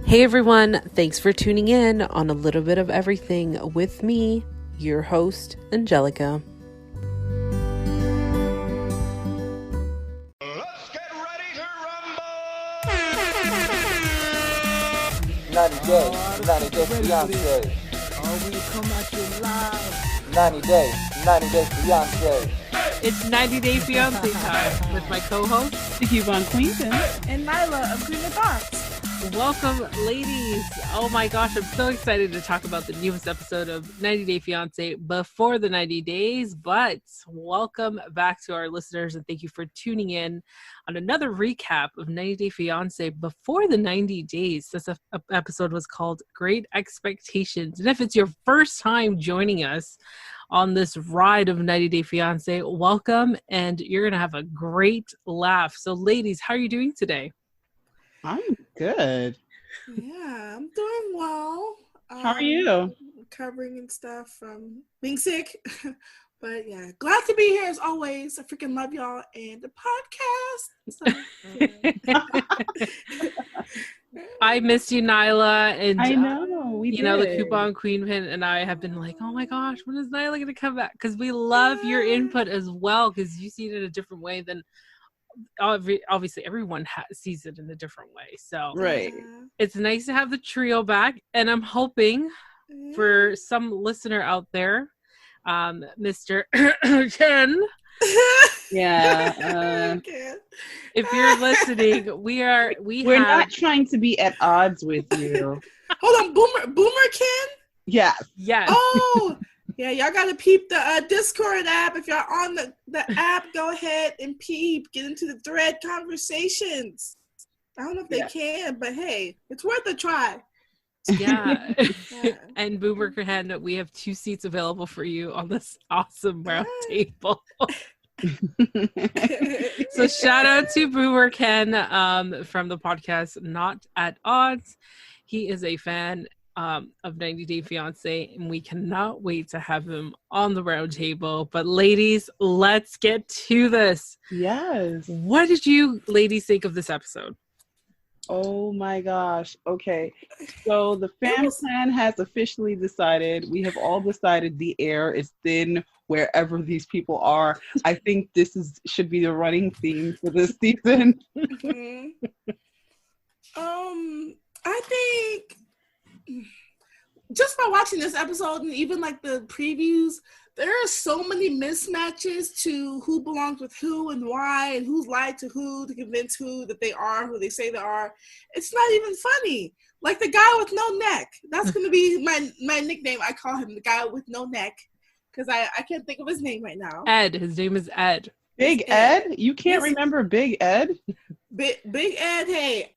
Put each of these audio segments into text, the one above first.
Hey everyone, thanks for tuning in on a little bit of everything with me, your host, Angelica. Let's get ready to rumble! 90 days fiance. Oh, we come at you live. 90 days fiance. It's 90 Day Fiance time with my co-host, C.Q.P. And Nyla of Green Box. Welcome, ladies. Oh my gosh, I'm so excited to talk about the newest episode of 90 Day Fiance before the 90 days. But welcome back to our listeners, and thank you for tuning in on another recap of 90 Day Fiance before the 90 days. This episode was called Great Expectations. And if it's your first time joining us on this ride of 90 Day Fiance, welcome, and you're going to have a great laugh. So, ladies, how are you doing today? I'm good. Yeah, I'm doing well. How are you? Recovering and stuff from being sick. But yeah, glad to be here as always. I freaking love y'all and the podcast. I missed you, Nyla, and I know we did. the coupon queen pin and I have been like, oh my gosh, when is Nyla going to come back? Because we love your input as well, because you see it in a different way than obviously everyone sees it in a different way. So Right. It's nice to have the trio back, and I'm hoping for some listener out there, Mr. Ken. Yeah. If you're listening, we're not trying to be at odds with you. Hold on, Boomer Ken? Yeah. Yes. Oh, yeah, y'all gotta peep the Discord app. If y'all on the app, go ahead and peep. Get into the thread conversations. I don't know if they can, but hey, it's worth a try. Yeah. And Boomer Ken, we have 2 seats available for you on this awesome round table. So shout out to Boomer Ken from the podcast Not at Odds. He is a fan of 90 Day Fiance, and we cannot wait to have him on the round table. But ladies, let's get to this. Yes. What did you ladies think of this episode? Oh my gosh. Okay. So the fan plan has officially decided. We have all decided the air is thin wherever these people are. I think this should be the running theme for this season. I think just by watching this episode and even like the previews, there are so many mismatches to who belongs with who and why, and who's lied to who to convince who that they are who they say they are. It's not even funny. Like the guy with no neck. That's going to be my nickname. I call him the guy with no neck because I can't think of his name right now. Ed. His name is Ed. Big Ed? You can't remember Big Ed? Big Ed, hey,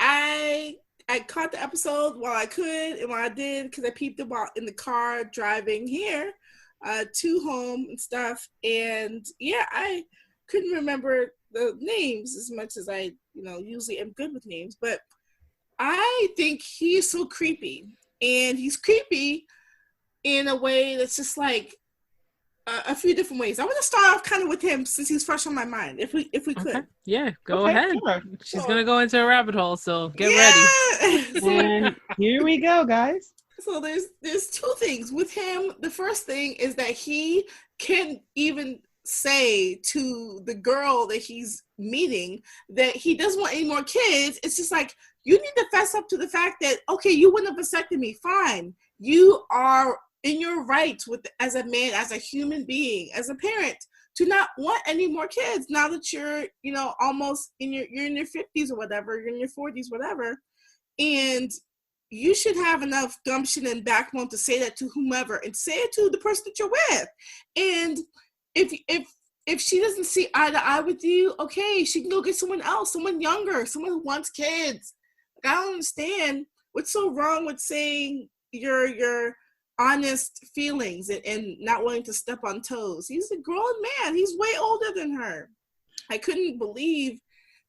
I caught the episode while I could and while I did, because I peeped it while in the car driving here to home and stuff. And yeah, I couldn't remember the names as much as I, usually am good with names. But I think he's so creepy. And he's creepy in a way that's just like a few different ways. I want to start off kind of with him since he's fresh on my mind, if we could. Okay. Yeah, go ahead. Sure. She's going to go into a rabbit hole, so get ready. And here we go, guys. So there's 2 things with him. The first thing is that he can't even say to the girl that he's meeting that he doesn't want any more kids. It's just like, you need to fess up to the fact that, okay, you wouldn't have vasectomy me. Fine. You are in your rights as a man, as a human being, as a parent, to not want any more kids now that you're, almost you're in your 50s or whatever, you're in your 40s, whatever. And you should have enough gumption and backbone to say that to whomever, and say it to the person that you're with. And if she doesn't see eye to eye with you, okay, she can go get someone else, someone younger, someone who wants kids. Like, I don't understand what's so wrong with saying your honest feelings and not wanting to step on toes. He's a grown man. He's way older than her. I couldn't believe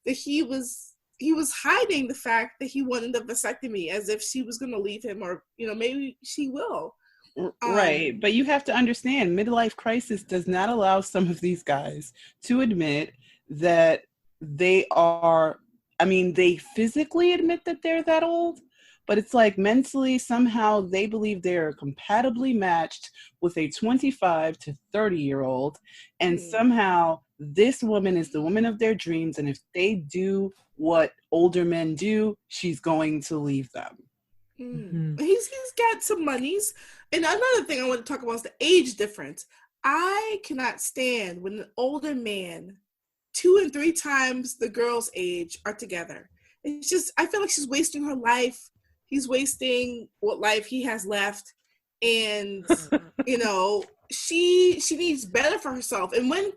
that he was hiding the fact that he wanted a vasectomy, as if she was going to leave him, or maybe she will. Right, but you have to understand, midlife crisis does not allow some of these guys to admit that they physically admit that they're that old, but it's like mentally somehow they believe they're compatibly matched with a 25 to 30-year-old, and somehow this woman is the woman of their dreams, and if they do what older men do, she's going to leave them. He's got some monies. And another thing I want to talk about is the age difference. I cannot stand when an older man, 2 and 3 times the girl's age, are together. It's just, I feel like she's wasting her life. He's wasting what life he has left. And, you know, she needs better for herself. And when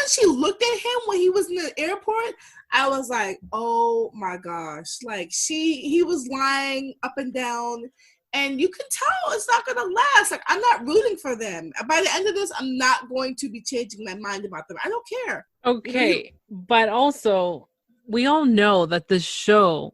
she looked at him when he was in the airport, I was like, oh my gosh. Like he was lying up and down, and you can tell it's not gonna last. Like, I'm not rooting for them. By the end of this, I'm not going to be changing my mind about them. I don't care. Okay, but also we all know that the show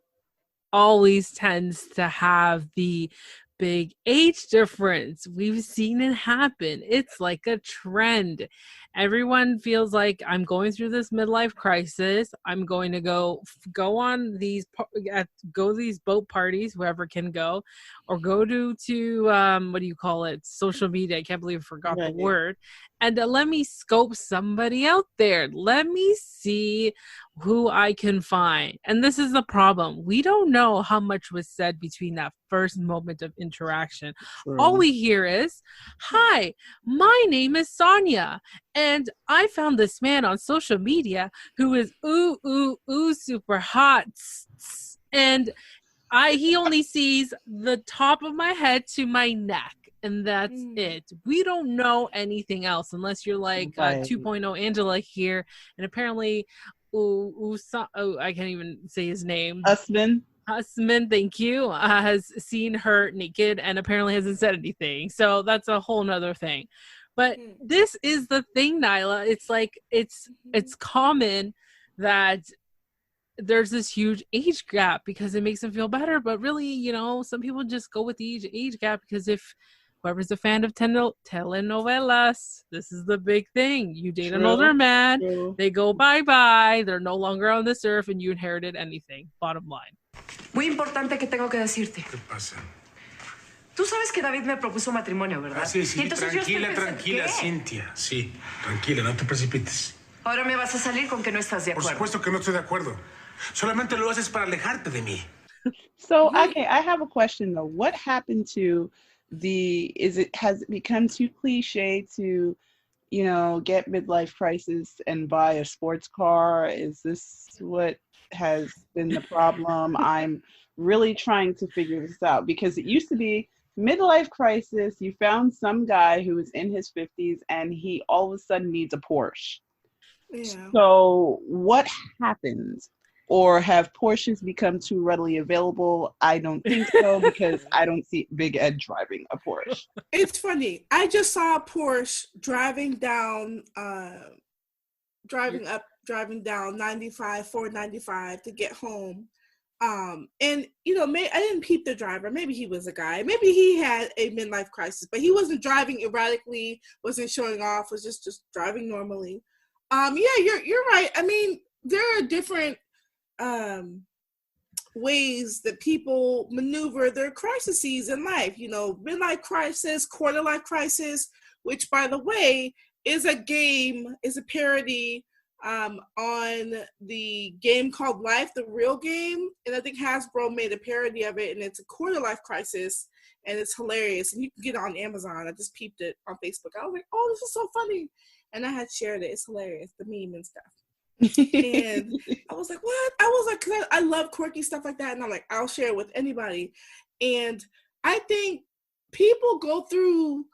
always tends to have the big age difference. We've seen it happen. It's like a trend. Everyone feels like, I'm going through this midlife crisis. I'm going to go on these these boat parties, whoever can go, or go to what do you call it? Social media. I can't believe I forgot the word. And let me scope somebody out there. Let me see who I can find. And this is the problem. We don't know how much was said between that first moment of interaction. All we hear is, hi, my name is Sonia, and I found this man on social media who is super hot, and he only sees the top of my head to my neck, and that's it. We don't know anything else unless you're like 2.0 Angela here, and apparently I can't even say his name. Husband, thank you, has seen her naked and apparently hasn't said anything. So that's a whole nother thing. But this is the thing, Nyla. It's like it's common that there's this huge age gap because it makes them feel better. But really, you know, some people just go with the age gap because if whoever's a fan of telenovelas, this is the big thing. You date an older man, they go bye-bye, they're no longer on this earth, and you inherited anything. Bottom line. Muy importante que tengo que decirte. ¿Qué pasa? Tú sabes que David me propuso matrimonio, ¿verdad? Sí, Y entonces tranquila, Cintia. Sí, tranquila, no te precipites. Ahora me vas a salir con que no estás de acuerdo. Por supuesto que no estoy de acuerdo. Solamente lo haces para alejarte de mí. So, okay, I have a question though. What happened to has it become too cliche to, you know, get midlife crisis and buy a sports car? Is this what has been the problem? I'm really trying to figure this out because it used to be midlife crisis. You found some guy who was in his 50s and he all of a sudden needs a Porsche. Yeah. So what happens? Or have Porsches become too readily available? I don't think so because I don't see Big Ed driving a Porsche. It's funny. I just saw a Porsche driving down 495 to get home. And you know, I didn't peep the driver. Maybe he was a guy. Maybe he had a midlife crisis, but he wasn't driving erratically, wasn't showing off, was just driving normally. Yeah, you're right. I mean, there are different ways that people maneuver their crises in life. You know, midlife crisis, quarter life crisis, which by the way is a parody on the game called Life, the real game. And I think Hasbro made a parody of it, and it's a quarter life crisis, and it's hilarious. And you can get it on Amazon. I just peeped it on Facebook. I was like, oh, this is so funny. And I had shared it. It's hilarious, the meme and stuff. And I was like, what? I was like, 'cause I love quirky stuff like that. And I'm like, I'll share it with anybody. And I think people go through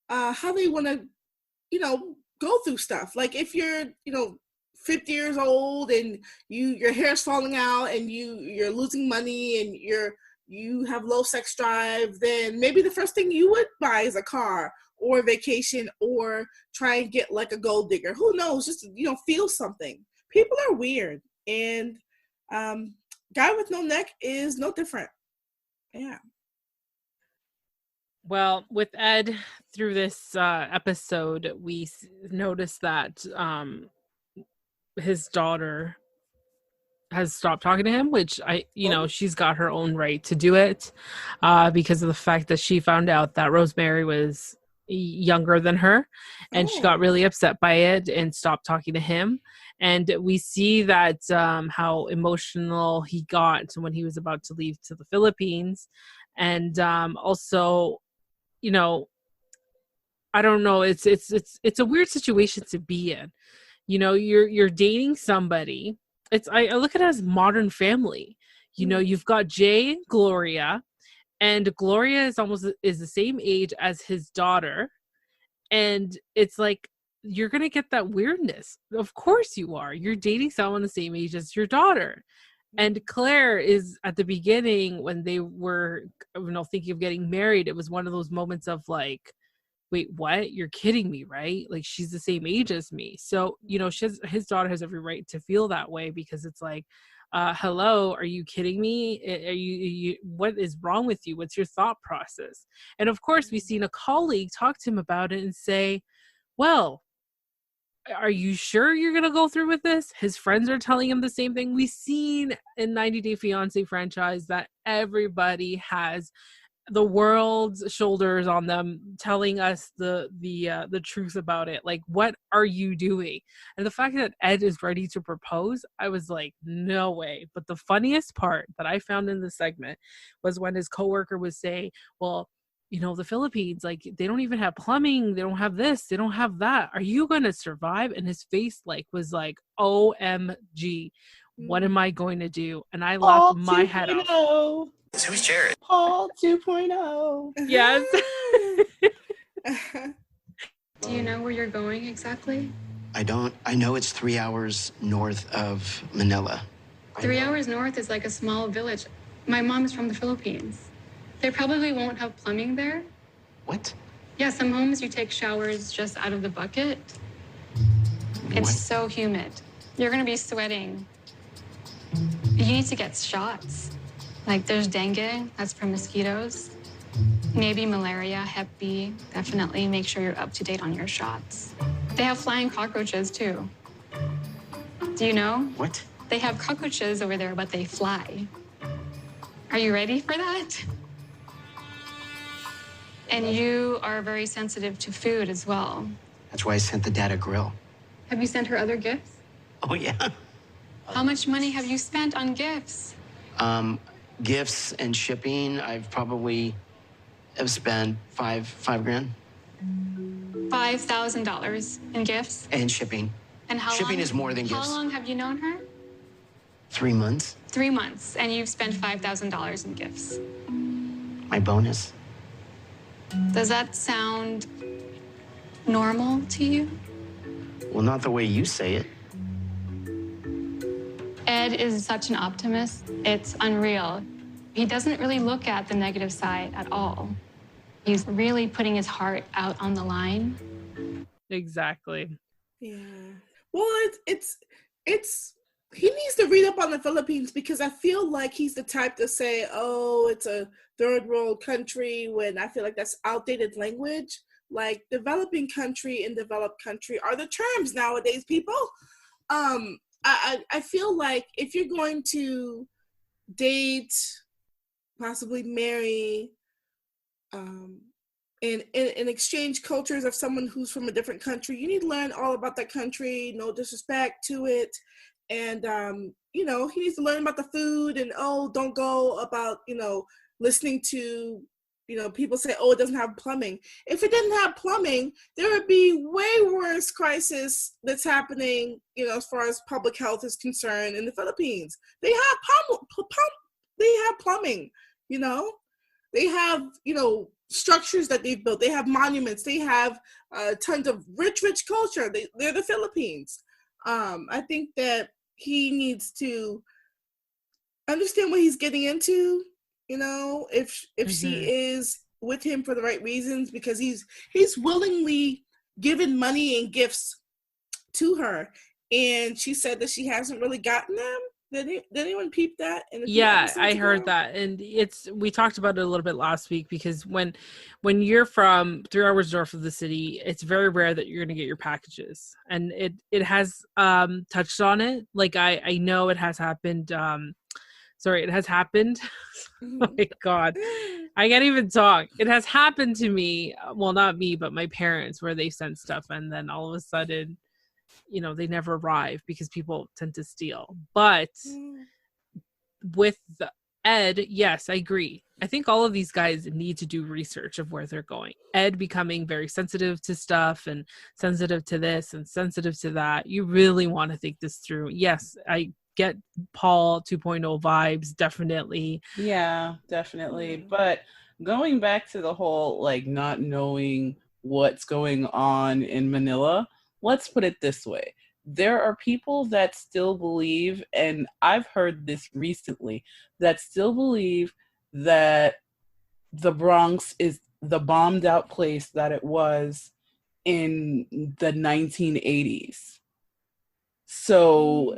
how they want to, you know, go through stuff. Like if you're, you know, 50 years old and your hair's falling out and you're losing money and you have low sex drive, then maybe the first thing you would buy is a car or a vacation or try and get like a gold digger. Who knows? Just, you know, feel something. People are weird, and Guy with No Neck is no different. Yeah. Well, with Ed through this episode, we noticed that his daughter has stopped talking to him, which she's got her own right to do it, because of the fact that she found out that Rosemary was younger than her, and she got really upset by it and stopped talking to him. And we see that how emotional he got when he was about to leave to the Philippines. And also, I don't know, it's a weird situation to be in. You're dating somebody. I look at it as Modern Family. You've got Jay and Gloria, and Gloria is the same age as his daughter. And it's like, you're going to get that weirdness. Of course you are. You're dating someone the same age as your daughter. And Claire is at the beginning, when they were, thinking of getting married, it was one of those moments of like, wait, what? You're kidding me, right? Like, she's the same age as me. So, his daughter has every right to feel that way, because it's like, hello, are you kidding me? Are you what is wrong with you? What's your thought process? And of course, we've seen a colleague talk to him about it and say, well, are you sure you're going to go through with this? His friends are telling him the same thing. We've seen in 90 Day Fiancé franchise that everybody has the world's shoulders on them telling us the truth about it. Like, what are you doing? And the fact that Ed is ready to propose, I was like, no way. But the funniest part that I found in the segment was when his coworker was saying, well, the Philippines, like, they don't even have plumbing, they don't have this, they don't have that, are you gonna survive? And his face was like, OMG, what am I going to do? And I laughed my head off. So who's Jared? Paul 2.0. Yes. Do you know where you're going exactly? I don't. I know it's 3 hours north of Manila. 3 hours north is like a small village. My mom is from the Philippines. They probably won't have plumbing there. What? Yeah, some homes you take showers just out of the bucket. It's so humid. You're gonna be sweating. You need to get shots. Like, there's dengue, that's from mosquitoes. Maybe malaria, Hep B. Definitely make sure you're up to date on your shots. They have flying cockroaches, too. Do you know? What? They have cockroaches over there, but they fly. Are you ready for that? And you are very sensitive to food as well. That's why I sent the dad a grill. Have you sent her other gifts? Oh, yeah. How much money have you spent on gifts? Gifts and shipping, I've probably spent five grand. $5,000 in gifts? And shipping. And how shipping long, is more than gifts. How long have you known her? 3 months. 3 months, and you've spent $5,000 in gifts. My bonus. Does that sound normal to you? Well, not the way you say it. Ed is such an optimist. It's unreal. He doesn't really look at the negative side at all. He's really putting his heart out on the line. Exactly. Yeah. Well, it's he needs to read up on the Philippines, because I feel like he's the type to say, oh, it's a third world country, when I feel like that's outdated language. Like, developing country and developed country are the terms nowadays, people. I feel like if you're going to date, possibly marry, and exchange cultures of someone who's from a different country, you need to learn all about that country, no disrespect to it. And, he needs to learn about the food, and, don't go about, listening to, people say, it doesn't have plumbing. If it didn't have plumbing, there would be way worse crisis that's happening, as far as public health is concerned in the Philippines. They have plumbing, they have, structures that they've built. They have monuments. They have tons of rich culture. They're the Philippines. I think that he needs to understand what he's getting into, if she is with him for the right reasons, because he's willingly given money and gifts to her, and she said that she hasn't really gotten them. Did anyone peep that in a few Yeah, episodes I heard ago? that, and we talked about it a little bit last week, because when you're from 3 hours north of the city, it's very rare that you're going to get your packages, and it has touched on it. Like I know it has happened. Sorry, it has happened. Oh my god, I can't even talk. It has happened to me. Well, not me, but my parents, where they sent stuff, and then all of a sudden, they never arrive because people tend to steal. But with Ed, yes, I agree. I think all of these guys need to do research of where they're going. Ed becoming very sensitive to stuff and sensitive to this and sensitive to that. You really want to think this through. Yes, I get Paul 2.0 vibes, definitely. Yeah, definitely. But going back to the whole like not knowing what's going on in Manila, let's put it this way. There are people that still believe, and I've heard this recently, that still believe that the Bronx is the bombed out place that it was in the 1980s. So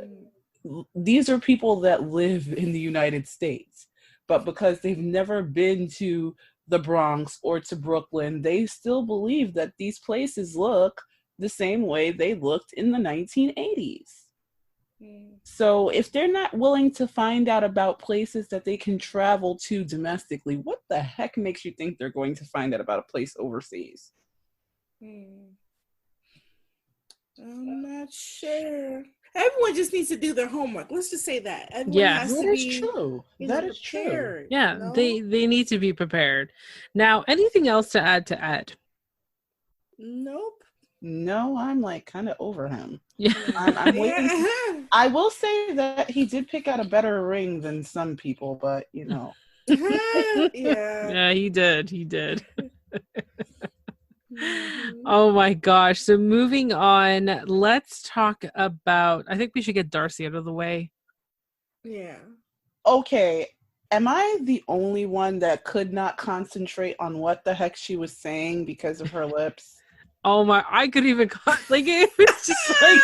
these are people that live in the United States, but because they've never been to the Bronx or to Brooklyn, they still believe that these places look the same way they looked in the 1980s. So if they're not willing to find out about places that they can travel to domestically, what the heck makes you think they're going to find out about a place overseas? I'm not sure. Everyone just needs to do their homework. Let's just say that. Everyone has to be true. That is prepared. true. Yeah, they need to be prepared. Now, anything else to add to Ed? Nope. No, I'm like kind of over him. Yeah. I'm waiting. I will say that he did pick out a better ring than some people, but Yeah. Yeah, he did. Oh my gosh. So moving on, let's talk about, I think we should get Darcey out of the way. Yeah. Okay. Am I the only one that could not concentrate on what the heck she was saying because of her lips? Oh my, I could even, like, it was just like,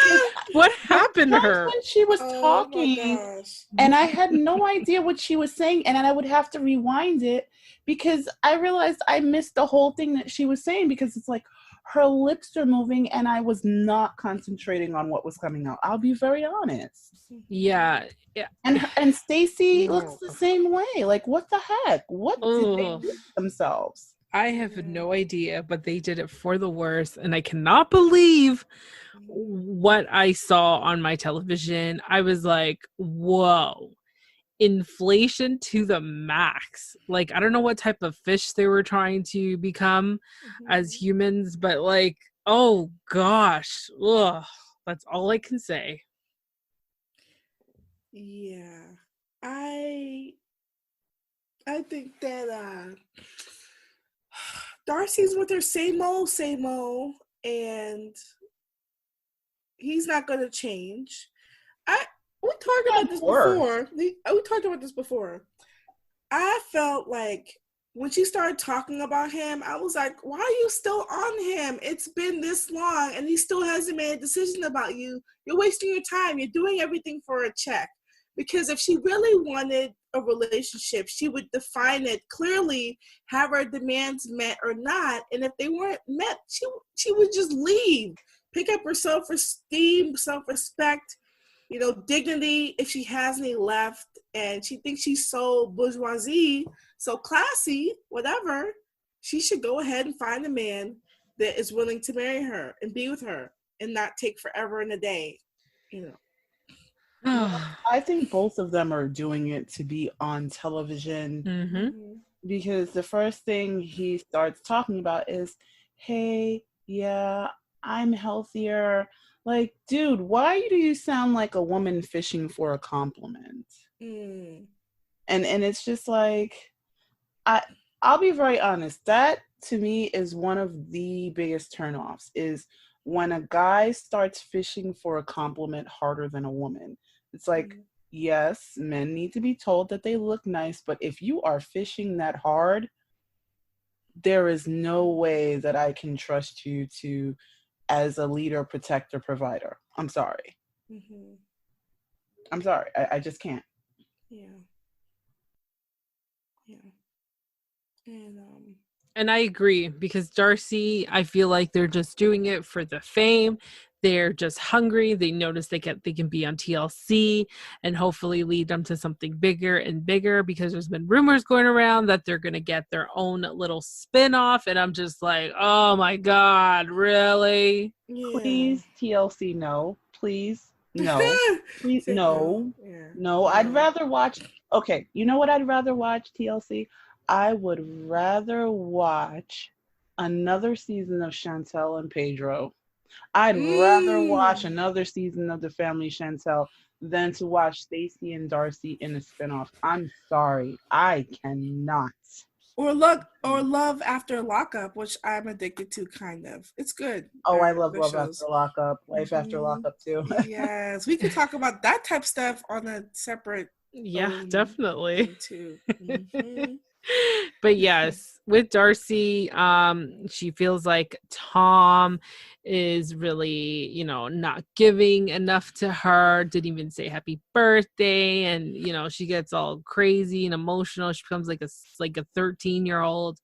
what happened to her? When she was talking, and I had no idea what she was saying, and then I would have to rewind it because I realized I missed the whole thing that she was saying because it's like her lips are moving and I was not concentrating on what was coming out. I'll be very honest. Yeah. And Stacy looks the same way. Like, what the heck? What did they do to themselves? I have no idea, but they did it for the worst, and I cannot believe what I saw on my television. I was like, whoa, inflation to the max. Like, I don't know what type of fish they were trying to become as humans, but like, oh gosh, ugh, that's all I can say. Yeah. I think that Darcey's with her same old, and he's not going to change. We talked about this before. We talked about this before. I felt like when she started talking about him, I was like, why are you still on him? It's been this long, and he still hasn't made a decision about you. You're wasting your time. You're doing everything for a check. Because if she really wanted a relationship, she would define it clearly, have her demands met or not. And if they weren't met, she would just leave. Pick up her self-esteem, self-respect, dignity, if she has any left. And she thinks she's so bourgeoisie, so classy, whatever. She should go ahead and find a man that is willing to marry her and be with her and not take forever and a day, I think both of them are doing it to be on television because the first thing he starts talking about is, hey, yeah, I'm healthier. Like, dude, why do you sound like a woman fishing for a compliment? And it's just like, I'll be very honest. That to me is one of the biggest turnoffs is when a guy starts fishing for a compliment harder than a woman. It's like, yes, men need to be told that they look nice, but if you are fishing that hard, there is no way that I can trust you to as a leader, protector, provider. I'm sorry. I'm sorry. I just can't. Yeah. Yeah. And I agree, because Darcey, I feel like they're just doing it for the fame. They're just hungry. They notice they can be on TLC and hopefully lead them to something bigger and bigger, because there's been rumors going around that they're going to get their own little spin-off. And I'm just like, oh my God, really? Yeah. Please, TLC, no. Please, no. Please, Say no. Yeah. No, I'd rather watch. Okay, you know what I'd rather watch, TLC? I would rather watch another season of Chantel and Pedro. I'd rather watch another season of The Family Chantel than to watch Stacey and Darcey in a spinoff. I'm sorry. I cannot. Or Love After Lockup, which I'm addicted to, kind of. It's good. Oh, I love the Love shows. After Lockup, Life After Lockup too. Yes, we could talk about that type of stuff on a separate. Yeah, definitely. Too. But yes, with Darcey, she feels like Tom is really, not giving enough to her, didn't even say happy birthday, and she gets all crazy and emotional. She becomes like a 13-year-old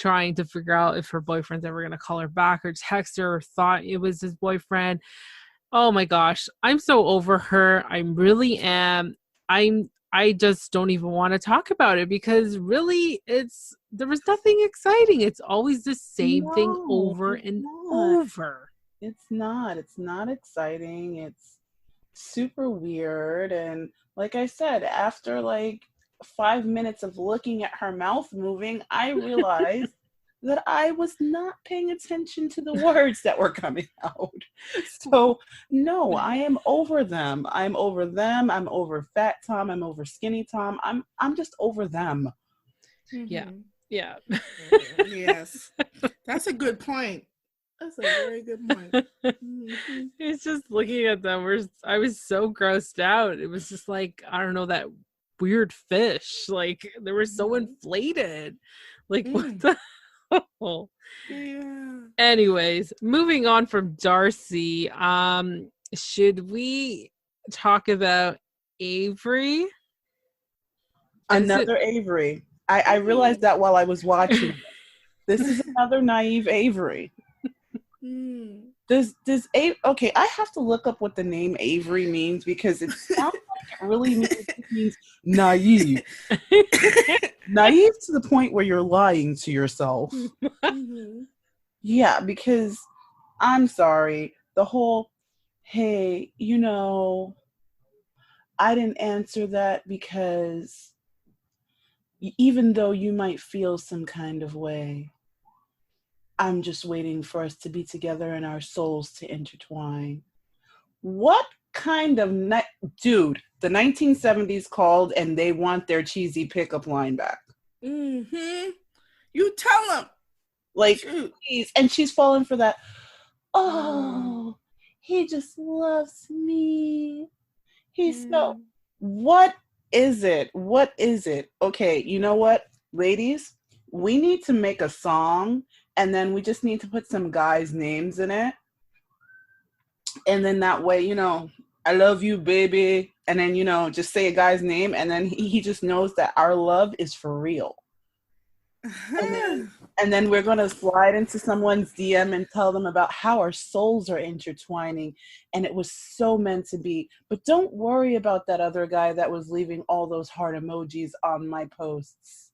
trying to figure out if her boyfriend's ever going to call her back or text her, or thought it was his boyfriend. Oh my gosh, I'm so over her. I really am. I just don't even want to talk about it, because really there was nothing exciting. It's always the same thing over and over. It's not exciting. It's super weird. And like I said, after like 5 minutes of looking at her mouth moving, I realized that I was not paying attention to the words that were coming out. So no, I am over them. I'm over Fat Tom. I'm over Skinny Tom. I'm just over them. Yeah. Yes. That's a good point. That's a very good point. It's just looking at them, I was so grossed out. It was just like, I don't know, that weird fish. Like, they were so inflated. Like, what the hell? Yeah. Anyways, moving on from Darcey, should we talk about Avery? Another Avery. I realized that while I was watching. This is another naive Avery. Does okay, I have to look up what the name Avery means, because it sounds like it really means naive. Naive to the point where you're lying to yourself. Yeah, because I'm sorry, the whole, hey, I didn't answer that because even though you might feel some kind of way, I'm just waiting for us to be together and our souls to intertwine. What kind of dude? The 1970s called and they want their cheesy pickup line back. You tell them. Like, please. And she's falling for that. Oh, he just loves me. He's so. What is it? What is it? Okay, you know what, ladies? We need to make a song, and then we just need to put some guys' names in it. And then that way, I love you, baby. And then, just say a guy's name, and then he just knows that our love is for real. And then we're going to slide into someone's DM and tell them about how our souls are intertwining, and it was so meant to be. But don't worry about that other guy that was leaving all those heart emojis on my posts.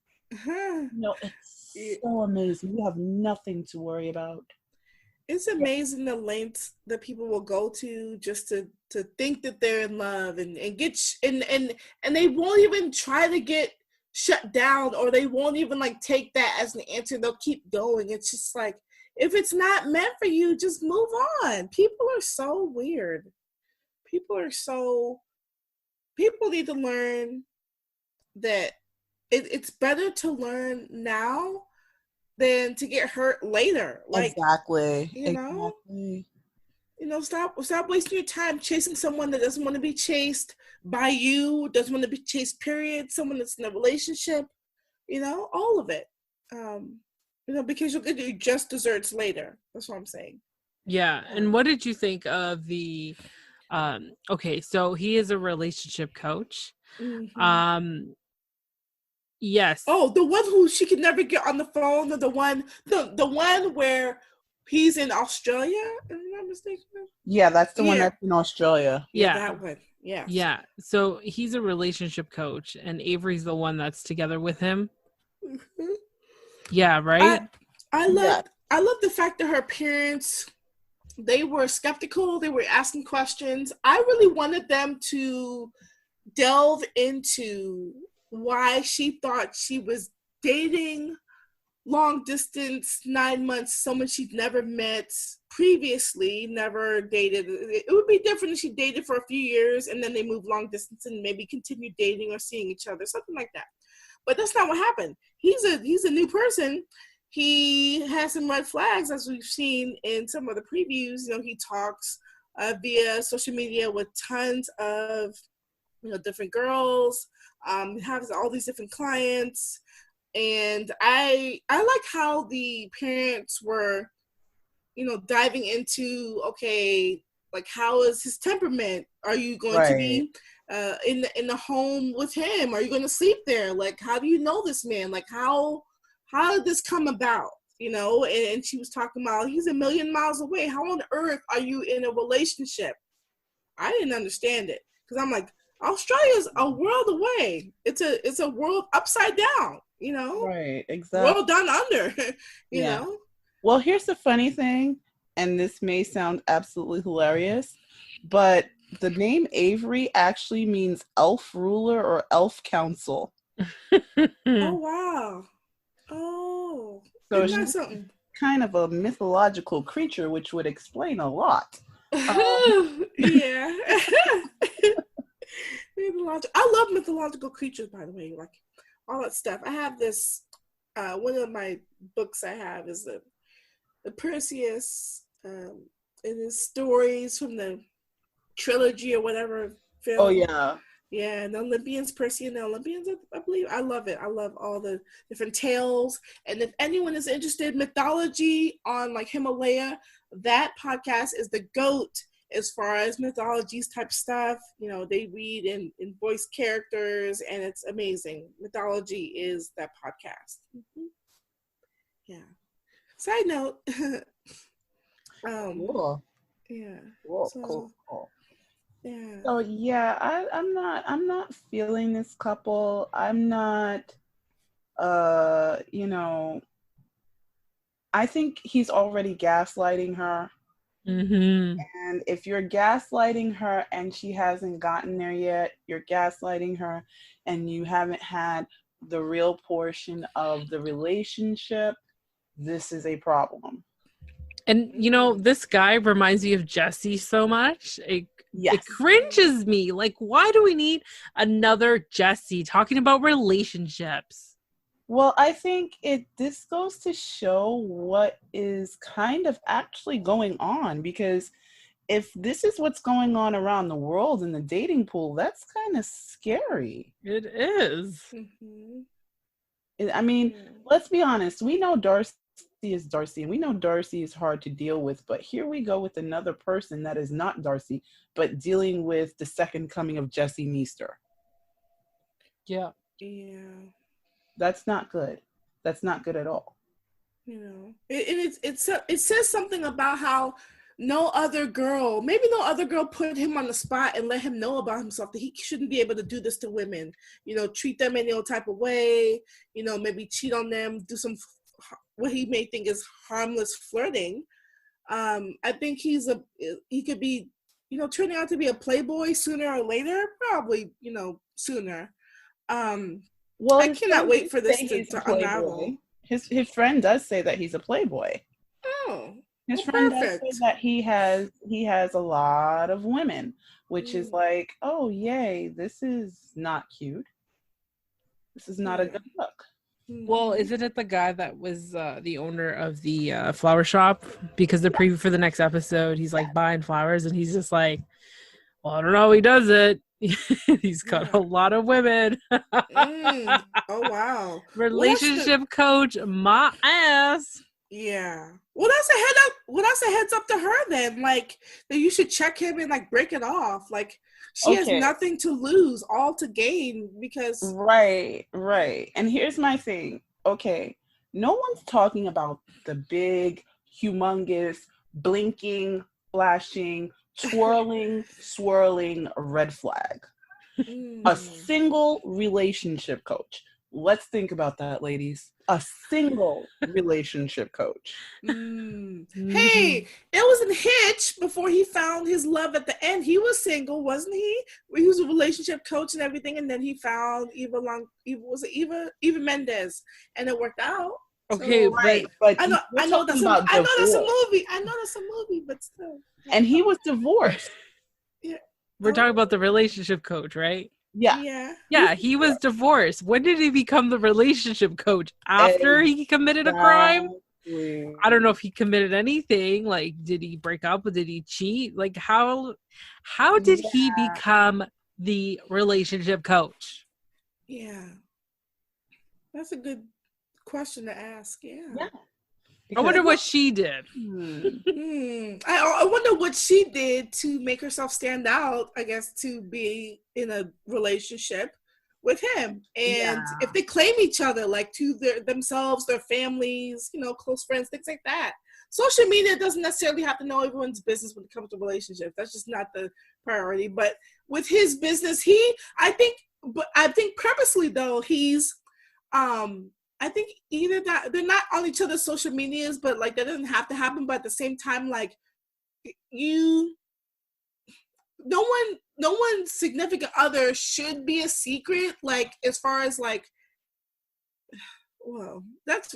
It's so amazing. You have nothing to worry about. It's amazing the lengths that people will go to just to think that they're in love and get and they won't even try to get shut down, or they won't even take that as an answer. They'll keep going. It's just like, if it's not meant for you, just move on. People are so weird. People need to learn that it's better to learn now than to get hurt later. Exactly. Stop wasting your time chasing someone that doesn't want to be chased by you, doesn't want to be chased, period. Someone that's in a relationship, all of it. Because you'll get your just desserts later. That's what I'm saying. Yeah. And what did you think of the Okay, so he is a relationship coach. Mm-hmm. Yes. Oh, the one who she could never get on the phone, or the one where he's in Australia, if I'm not mistaken. Yeah, that's the one Yeah. that's in Australia. Yeah, Yeah. that one. Yeah. Yeah. So he's a relationship coach, and Avery's the one that's together with him. Mhm. Yeah, right? I love the fact that her parents, they were skeptical, they were asking questions. I really wanted them to delve into why she thought she was dating long distance, 9 months, someone she'd never met previously, never dated. It would be different if she dated for a few years and then they moved long distance and maybe continued dating or seeing each other, something like that. But that's not what happened. He's a new person. He has some red flags, as we've seen in some of the previews. You know, he talks via social media with tons of, you know, different girls. Has all these different clients. And I like how the parents were, you know, diving into, okay, like, how is his temperament? Are you going to be in the home with him? Are you going to sleep there? Like, how do you know this man? Like, how did this come about? You know, and she was talking about, he's a million miles away. How on earth are you in a relationship? I didn't understand it, because I'm like, Australia's a world away. It's a world upside down, you know? Right, exactly. World down under, you know? Well, here's the funny thing, and this may sound absolutely hilarious, but the name Avery actually means elf ruler or elf council. Oh, wow. Oh, so isn't that she's something? kind of a mythological creature, which would explain a lot. Yeah. I love mythological creatures, by the way, like all that stuff. I have this, one of my books I have is the Perseus, it is stories from the trilogy or whatever film. Oh, yeah. Yeah, and the Olympians, Percy and the Olympians, I believe. I love it. I love all the different tales. And if anyone is interested in mythology on like Himalaya, that podcast is the GOAT as far as mythologies type stuff. You know, they read in voice characters, and it's amazing. Mythology is that podcast. Mm-hmm. Yeah. Side note. Cool. Yeah. Cool, So, cool. Yeah. So yeah, I'm not feeling this couple. I'm not, you know, I think he's already gaslighting her. Mm-hmm. And if you're gaslighting her and she hasn't gotten there yet, you're gaslighting her and you haven't had the real portion of the relationship, this is a problem. And, you know, this guy reminds me of Jesse so much. It cringes me. Like, why do we need another Jesse talking about relationships? Well, I think this goes to show what is kind of actually going on, because if this is what's going on around the world in the dating pool, that's kind of scary. It is. Mm-hmm. I mean, let's be honest. We know Darcey is Darcey, and we know Darcey is hard to deal with, but here we go with another person that is not Darcey, but dealing with the second coming of Jesse Meester. Yeah. Yeah. That's not good. That's not good at all. You know, it says something about how no other girl put him on the spot and let him know about himself, that he shouldn't be able to do this to women, you know, treat them any old type of way, you know, maybe cheat on them, do some what he may think is harmless flirting. I think he could be, you know, turning out to be a playboy sooner or later, probably, you know, sooner. Well, I cannot wait for this to unravel. His friend does say that he's a playboy. Oh, his friend does say that he has a lot of women, which is like, oh yay, this is not cute. This is not a good look. Well, isn't it the guy that was the owner of the flower shop? Because the preview for the next episode, he's like buying flowers, and he's just like, well, I don't know how he does it. He's got a lot of women. Oh, wow. Relationship coach, my ass. Yeah. Well, that's a head up. Well, that's a heads up to her then. Like that, you should check him and like break it off. Like she has nothing to lose, all to gain because. Right. And here's my thing. Okay, no one's talking about the big, humongous, blinking, flashing, twirling, swirling red flag. A single relationship coach. Let's think about that, ladies. A single relationship coach. Hey, it was in Hitch before he found his love at the end. He was single, wasn't he? He was a relationship coach and everything, and then he found Eva Mendes, and it worked out. Okay, so, but I know that's a movie. I know that's a movie, but still. And he was divorced. Yeah. We're talking about the relationship coach, right? Yeah, he was divorced. When did he become the relationship coach? After he committed a crime? I don't know if he committed anything. Like, did he break up? Did he cheat? Like, how did he become the relationship coach? Yeah, that's a good question to ask. Yeah. I wonder what she did. I wonder what she did to make herself stand out, I guess, to be in a relationship with him. And if they claim each other, like to themselves, their families, close friends, things like that. Social media doesn't necessarily have to know everyone's business when it comes to relationships. That's just not the priority. But with his business, I think purposely though, he's, I think either that they're not on each other's social medias, but like that doesn't have to happen. But at the same time, like no one's significant other should be a secret. Like as far as like, well, that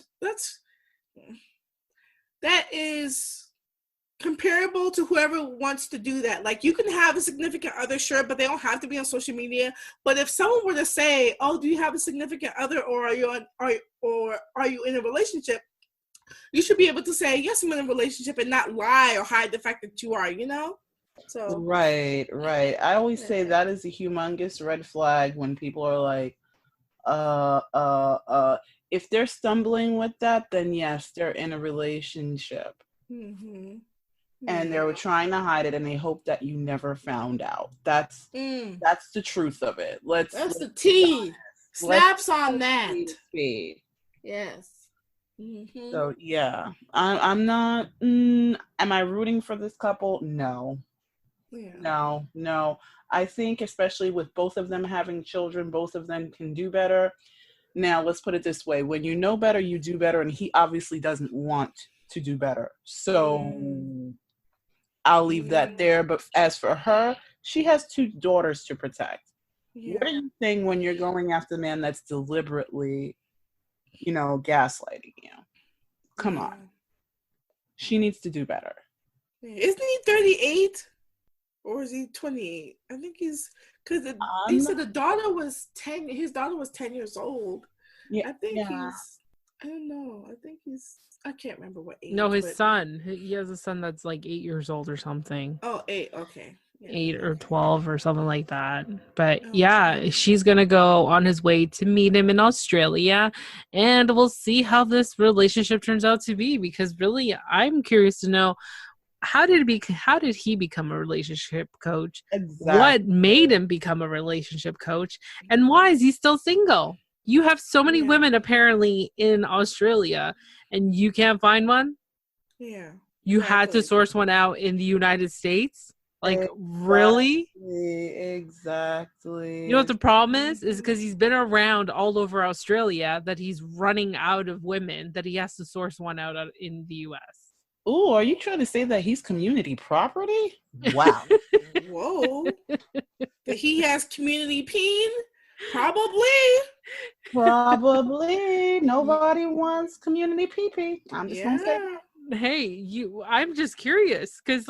is comparable to whoever wants to do that. Like you can have a significant other, sure, but they don't have to be on social media. But if someone were to say, "Oh, do you have a significant other, or are you in a relationship?" You should be able to say, "Yes, I'm in a relationship," and not lie or hide the fact that you are. So right. I always say that is a humongous red flag when people are like, if they're stumbling with that, then yes, they're in a relationship. And they were trying to hide it, and they hope that you never found out. That's the truth of it. That's the tea. Snaps on that. Yes. So yeah, I'm not. Am I rooting for this couple? No. Yeah. No. I think especially with both of them having children, both of them can do better. Now let's put it this way: when you know better, you do better, and he obviously doesn't want to do better. So I'll leave that there. But as for her, she has 2 daughters to protect. What are you saying when you're going after the man that's deliberately, gaslighting you? Come on. She needs to do better. Isn't he 38? Or is he 28? I think he's, because he said his daughter was 10 years old. Yeah. I think he's, I don't know. I think he's, I can't remember what age. No, his son. He has a son that's like 8 years old or something. Oh, 8. Okay. 8 or 12 or something like that. But she's going to go on his way to meet him in Australia. And we'll see how this relationship turns out to be. Because really, I'm curious to know, how did he become a relationship coach? Exactly. What made him become a relationship coach? And why is he still single? You have so many women apparently in Australia, and you can't find one? Yeah. You had to source one out in the United States? Like, really? Exactly. You know what the problem is? Is because he's been around all over Australia that he's running out of women, that he has to source one out in the U.S. Oh, are you trying to say that he's community property? Wow. Whoa. That he has community peen? Probably. Nobody wants community pee-pee. I'm just going to say that. Hey, I'm just curious because,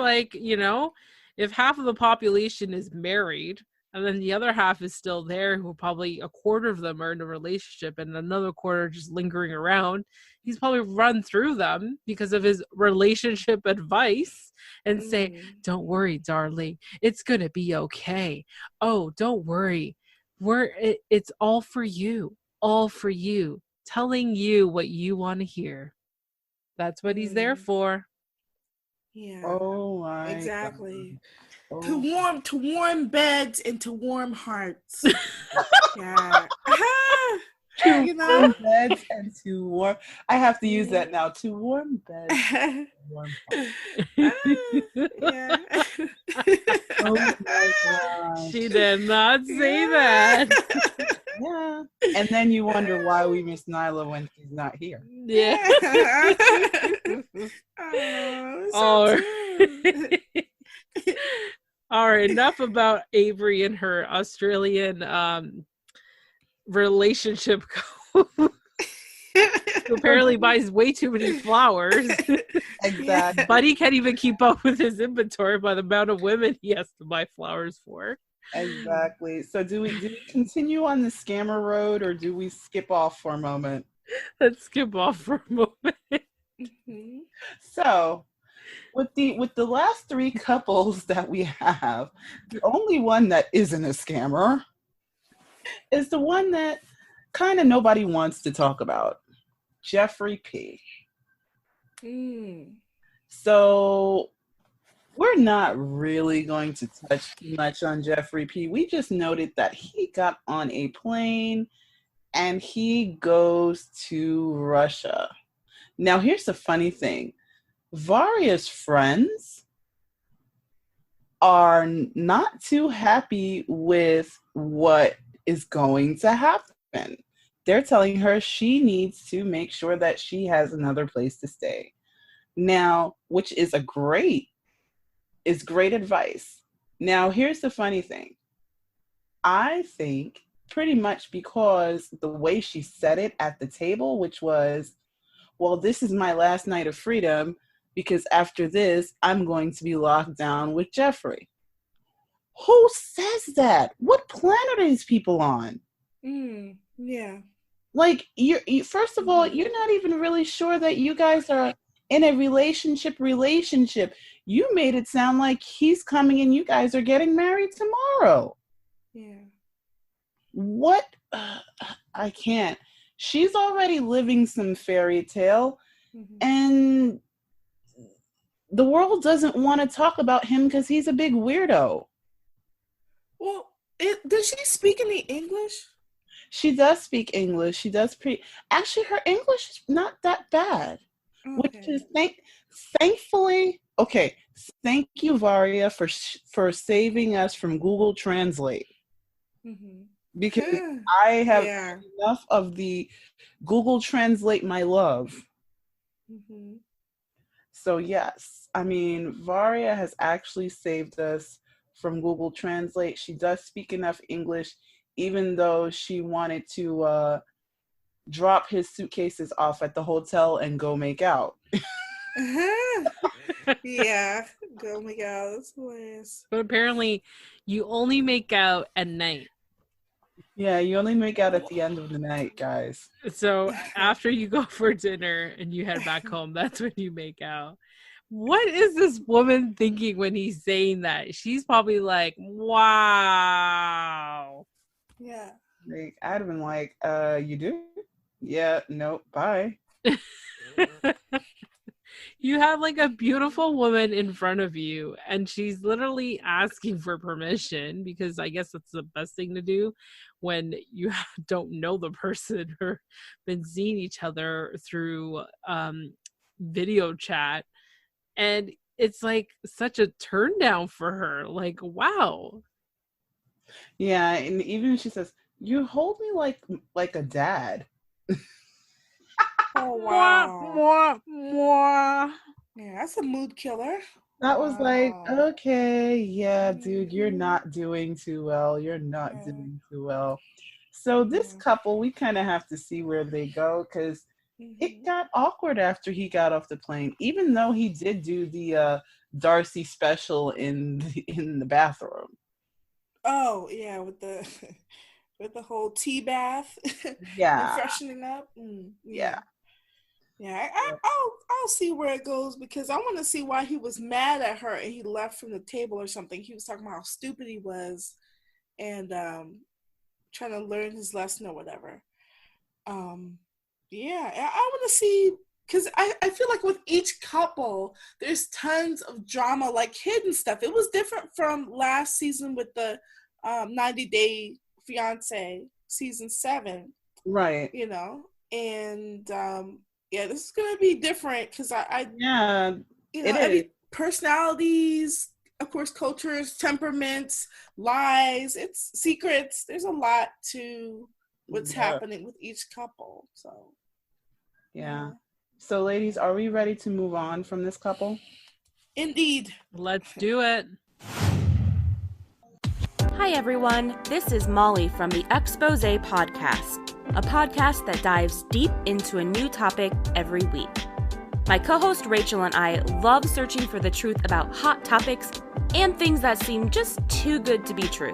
if half of the population is married and then the other half is still there, who probably a quarter of them are in a relationship and another quarter just lingering around, he's probably run through them because of his relationship advice and say, "Don't worry, darling, it's gonna be okay. Oh, don't worry, it's all for you, telling you what you want to hear." That's what he's there for. Yeah. Oh my Exactly. God. To warm beds and to warm hearts. Yeah. To You know? warm beds and to warm. I have to use that now. To warm beds. Warm Yeah. oh my God. She did not say that. Yeah. And then you wonder why we miss Nyla when she's not here. Yeah. Oh, All right, enough about Avery and her Australian relationship. Who apparently buys way too many flowers. Exactly. Buddy can't even keep up with his inventory by the amount of women he has to buy flowers for. Exactly. So do we continue on the scammer road, or do we skip off for a moment? Let's skip off for a moment. So with the last three couples that we have, the only one that isn't a scammer is the one that kind of nobody wants to talk about, Jeffrey P. So we're not really going to touch too much on Jeffrey P. We just noted that he got on a plane and he goes to Russia. Now, here's the funny thing. Varia's friends are not too happy with what is going to happen. They're telling her she needs to make sure that she has another place to stay. Now, which is great advice. Now, here's the funny thing. I think pretty much because the way she said it at the table, which was, well, this is my last night of freedom because after this, I'm going to be locked down with Jeffrey. Who says that? What planet are these people on? Yeah. Like, you first of all, you're not even really sure that you guys are in a relationship. You made it sound like he's coming and you guys are getting married tomorrow. Yeah. What? I can't. She's already living some fairy tale, and the world doesn't want to talk about him because he's a big weirdo. Well, does she speak any English? She does speak English. She does actually, her English is not that bad. Okay. Which is thankfully okay. Thank you, Varia, for saving us from Google Translate. Because I have enough of the Google Translate my love. So yes, I mean, Varia has actually saved us from Google Translate. She does speak enough English, even though she wanted to drop his suitcases off at the hotel and go make out. Yeah, go make out. That's hilarious. But apparently, you only make out at night. Yeah, you only make out at the end of the night, guys. So after you go for dinner and you head back home, that's when you make out. What is this woman thinking when he's saying that? She's probably like, wow. Yeah. Like, I'd have been like, you do? Yeah, no, bye. You have like a beautiful woman in front of you and she's literally asking for permission because I guess that's the best thing to do when you don't know the person or been seeing each other through video chat. And it's like such a turn down for her. Like, wow. Yeah, and even she says, you hold me like a dad. Oh, wow. Mwah. Yeah, that's a mood killer. That was like, okay, yeah, dude, you're not doing too well. You're not doing too well. So this couple, we kind of have to see where they go because it got awkward after he got off the plane, even though he did do the Darcey special in the bathroom. Oh, yeah, with the whole tea bath. Yeah. And freshening up. Yeah. Yeah, I'll see where it goes because I want to see why he was mad at her and he left from the table or something. He was talking about how stupid he was and trying to learn his lesson or whatever. Yeah, I want to see because I feel like with each couple, there's tons of drama, like hidden stuff. It was different from last season with the 90 Day Fiance season 7, Right. you know, and yeah, this is gonna be different because Yeah, you know, it is. every personalities, of course, cultures, temperaments, lies, it's secrets. There's a lot to what's happening with each couple. So yeah. So, ladies, are we ready to move on from this couple? Indeed. Let's do it. Hi, everyone. This is Molly from the Expose Podcast, a podcast that dives deep into a new topic every week. My co-host Rachel and I love searching for the truth about hot topics and things that seem just too good to be true.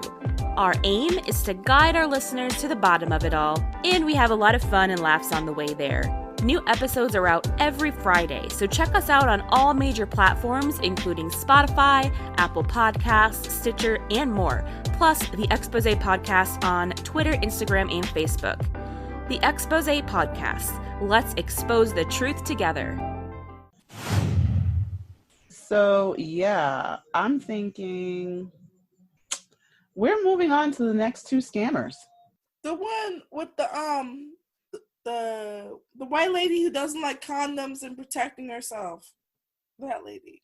Our aim is to guide our listeners to the bottom of it all, and we have a lot of fun and laughs on the way there. New episodes are out every Friday, so check us out on all major platforms, including Spotify, Apple Podcasts, Stitcher, and more. Plus, the Expose Podcast on Twitter, Instagram, and Facebook. The Expose Podcast. Let's expose the truth together. So, yeah, I'm thinking we're moving on to the next two scammers. The one with the white lady who doesn't like condoms and protecting herself. That lady.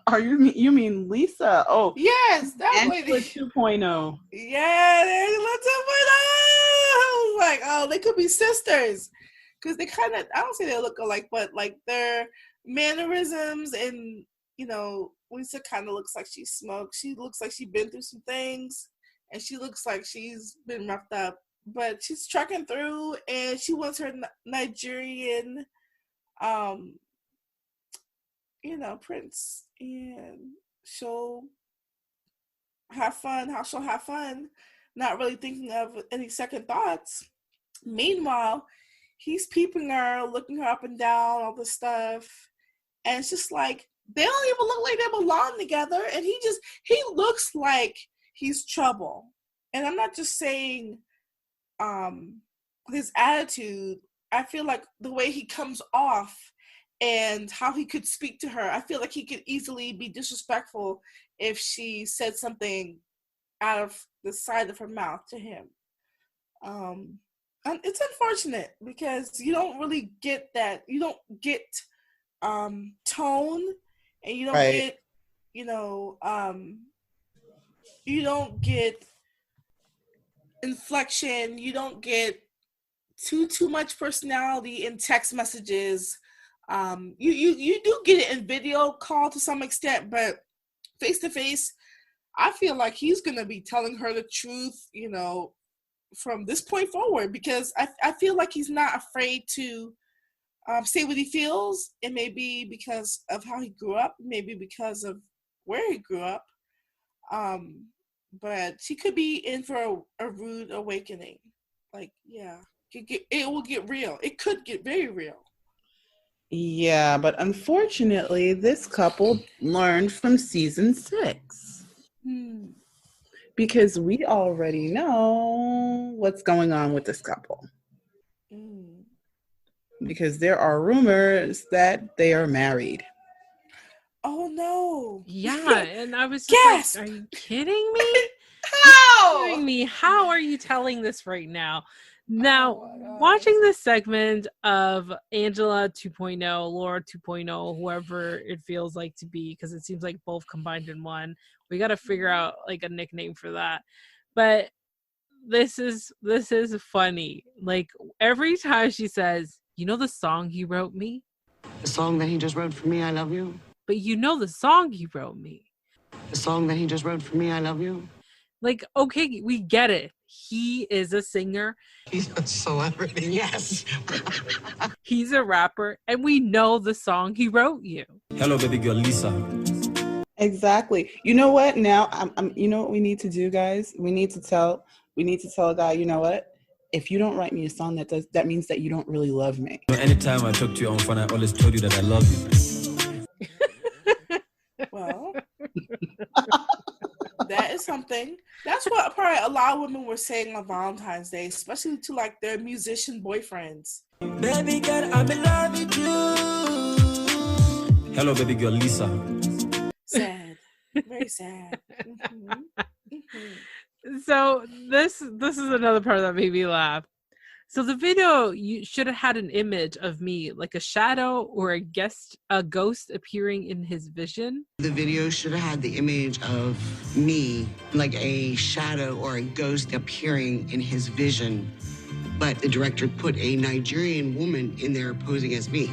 Are you mean Lisa? Oh, yes, that Angela lady. 2.0. Yeah, Angela 2.0. Like, oh, they could be sisters. Because they kind of, I don't say they look alike, but like their mannerisms and, you know, Lisa kind of looks like she smoked. She looks like she's been through some things, and she looks like she's been roughed up. But she's trucking through, and she wants her Nigerian, you know, prince, and she'll have fun. How she'll have fun, not really thinking of any second thoughts. Meanwhile, he's peeping her, looking her up and down, all this stuff. And it's just like, they don't even look like they belong together. And he looks like he's trouble. And I'm not just saying his attitude. I feel like the way he comes off and how he could speak to her, I feel like he could easily be disrespectful if she said something out of the side of her mouth to him. And it's unfortunate because you don't really get that. You don't get tone, and you don't get, you know, you don't get inflection. You don't get too much personality in text messages. You do get it in video call to some extent, but face to face, I feel like he's gonna be telling her the truth, you know, from this point forward, because I feel like he's not afraid to say what he feels. It may be because of how he grew up, maybe because of where he grew up, but she could be in for a rude awakening. Like, yeah, it will get real. It could get very real. Yeah, but unfortunately, this couple learned from season 6. Because we already know what's going on with this couple. Because there are rumors that they are married. Oh, no. Yeah, and I was just like, are you kidding me? How are you telling this right now? Now, watching this segment of Angela 2.0, Laura 2.0, whoever it feels like to be, because it seems like both combined in one. We got to figure out like a nickname for that. But this is funny. Like every time she says, you know the song he wrote me? The song that he just wrote for me, I love you. But you know the song he wrote me. The song that he just wrote for me, I love you. Like, okay, we get it. He is a singer. He's a celebrity, yes. He's a rapper, and we know the song he wrote you. Hello, baby girl, Lisa. Exactly. You know what? Now, you know what we need to do, guys? We need to tell a guy, you know what? If you don't write me a song that means that you don't really love me. Anytime I talk to you on phone, I always told you that I love you. Well, that is something. That's what probably a lot of women were saying on Valentine's Day, especially to like their musician boyfriends. Baby girl, I'm in love with you. Hello, baby girl, Lisa. Sad. Very sad. Mm-hmm. Mm-hmm. So this is another part that made me laugh. So the video, you should have had an image of me, like a shadow or a ghost appearing in his vision. The video should have had the image of me, like a shadow or a ghost appearing in his vision. But the director put a Nigerian woman in there posing as me.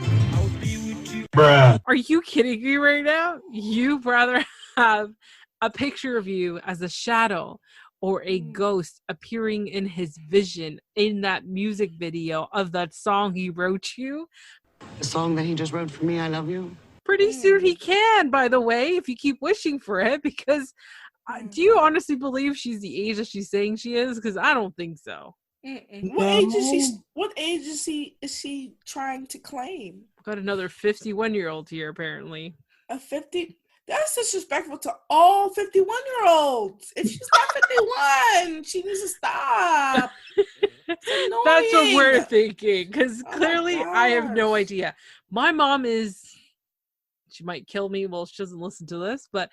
Bruh. Are you kidding me right now? You'd rather have a picture of you as a shadow or a ghost appearing in his vision in that music video of that song he wrote you? The song that he just wrote for me, I Love You. Pretty soon he can, by the way, if you keep wishing for it, because do you honestly believe she's the age that she's saying she is? Because I don't think so. What age is she trying to claim? Got another 51-year-old here, apparently. A 50? That's disrespectful to all 51-year-olds. If she's not 51, she needs to stop. That's what we're thinking, because clearly I have no idea. My mom she might kill me. Well, she doesn't listen to this, but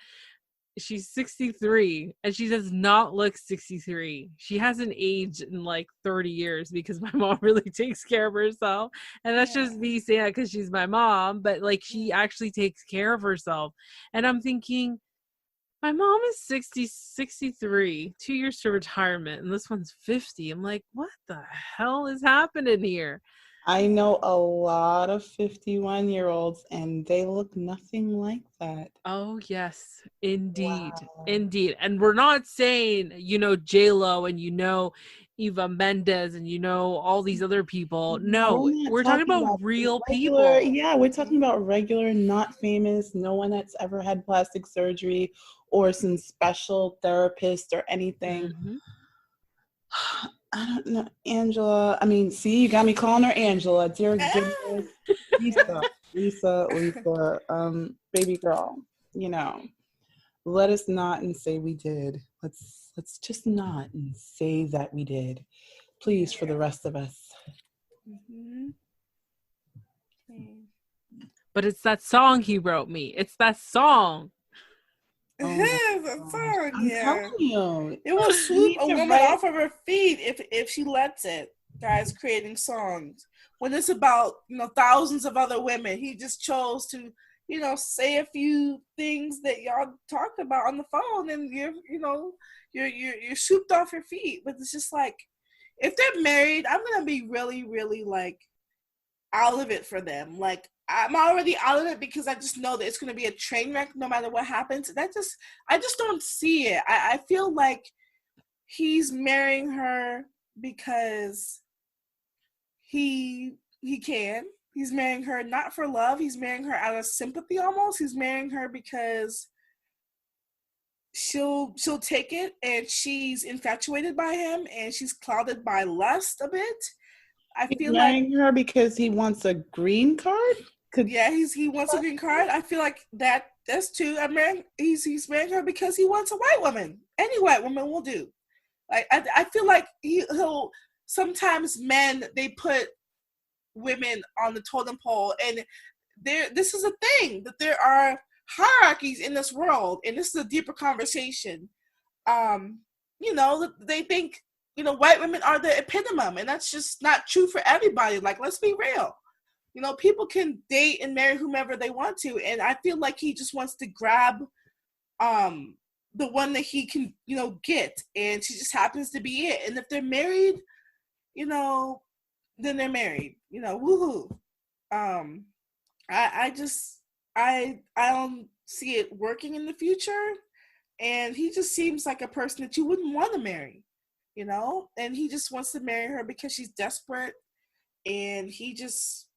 she's 63 and she does not look 63. She hasn't aged in like 30 years because my mom really takes care of herself. And that's just me saying that because she's my mom, but like she actually takes care of herself. And I'm thinking, my mom is 63, 2 years to retirement, and this one's 50. I'm like, what the hell is happening here? I know a lot of 51-year-olds and they look nothing like that. Oh, yes, indeed. Wow. Indeed. And we're not saying, J-Lo and Eva Mendes and all these other people. No, we're talking about real people. Yeah, we're talking about regular, not famous, no one that's ever had plastic surgery or some special therapist or anything. Mm-hmm. I don't know, Angela. I mean, see, you got me calling her Angela. Dear goodness. Lisa, baby girl, let us not and say we did. Let's just not and say that we did. Please, for the rest of us. Mm-hmm. But it's that song he wrote me. It's that song. I'm telling you, it will swoop a woman off of her feet if she lets it. Guys creating songs when it's about thousands of other women. He just chose to say a few things that y'all talked about on the phone, and you're swooped off your feet. But it's just like, if they're married, I'm gonna be really, really like out of it for them. Like, I'm already out of it because I just know that it's going to be a train wreck no matter what happens. I just don't see it. I feel like he's marrying her because he can. He's marrying her not for love. He's marrying her out of sympathy almost. He's marrying her because she'll take it, and she's infatuated by him, and she's clouded by lust a bit. He's marrying her because he wants a green card? He wants a green card. I feel like that's too. He's marrying her because he wants a white woman. Any white woman will do. Like I feel like he'll sometimes men, they put women on the totem pole, and this is a thing that there are hierarchies in this world, and this is a deeper conversation. They think white women are the epitome, and that's just not true for everybody. Like, let's be real. People can date and marry whomever they want to, and I feel like he just wants to grab the one that he can, get, and she just happens to be it. And if they're married, then they're married. Woohoo. I don't see it working in the future, and he just seems like a person that you wouldn't want to marry, and he just wants to marry her because she's desperate, and he just,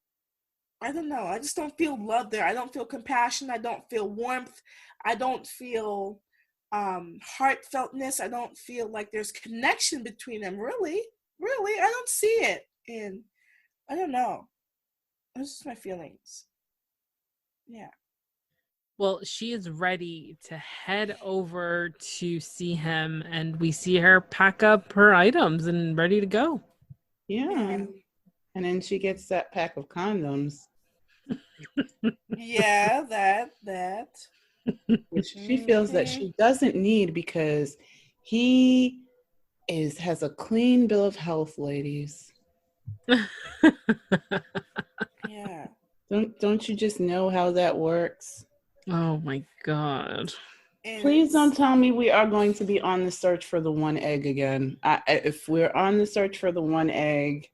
I don't know. I just don't feel love there. I don't feel compassion. I don't feel warmth. I don't feel heartfeltness. I don't feel like there's connection between them. Really, I don't see it. And I don't know. That's just my feelings. Yeah. Well, she is ready to head over to see him, and we see her pack up her items and ready to go. Yeah. And then she gets that pack of condoms. Yeah, that. Which she feels that she doesn't need because he has a clean bill of health, ladies. Yeah. Don't you just know how that works? Oh my God. Please don't tell me we are going to be on the search for the one egg again. If we're on the search for the one egg,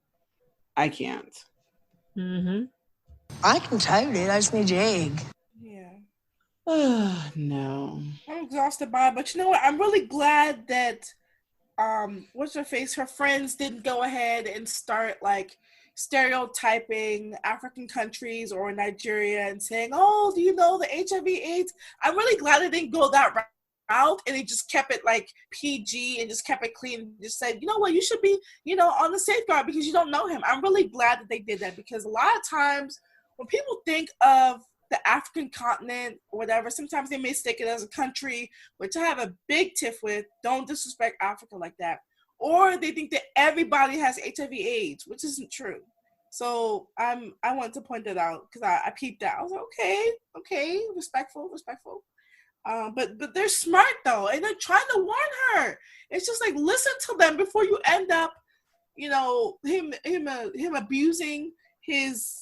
I can't. Mm-hmm. I can tote it. I just need your egg. Yeah. No. I'm exhausted by it, but you know what? I'm really glad that what's her face? Her friends didn't go ahead and start like stereotyping African countries or Nigeria and saying, "Oh, do you know the HIV/AIDS?" I'm really glad they didn't go that route and they just kept it like PG and just kept it clean. Just said, "You know what? You should be, on the safeguard because you don't know him." I'm really glad that they did that because a lot of times when people think of the African continent or whatever, sometimes they mistake it as a country, which I have a big tiff with. Don't disrespect Africa like that. Or they think that everybody has HIV/AIDS, which isn't true. So I wanted to point that out because I peeped that. I was like, okay, respectful. But they're smart though, and they're trying to warn her. It's just like listen to them before you end up, him abusing his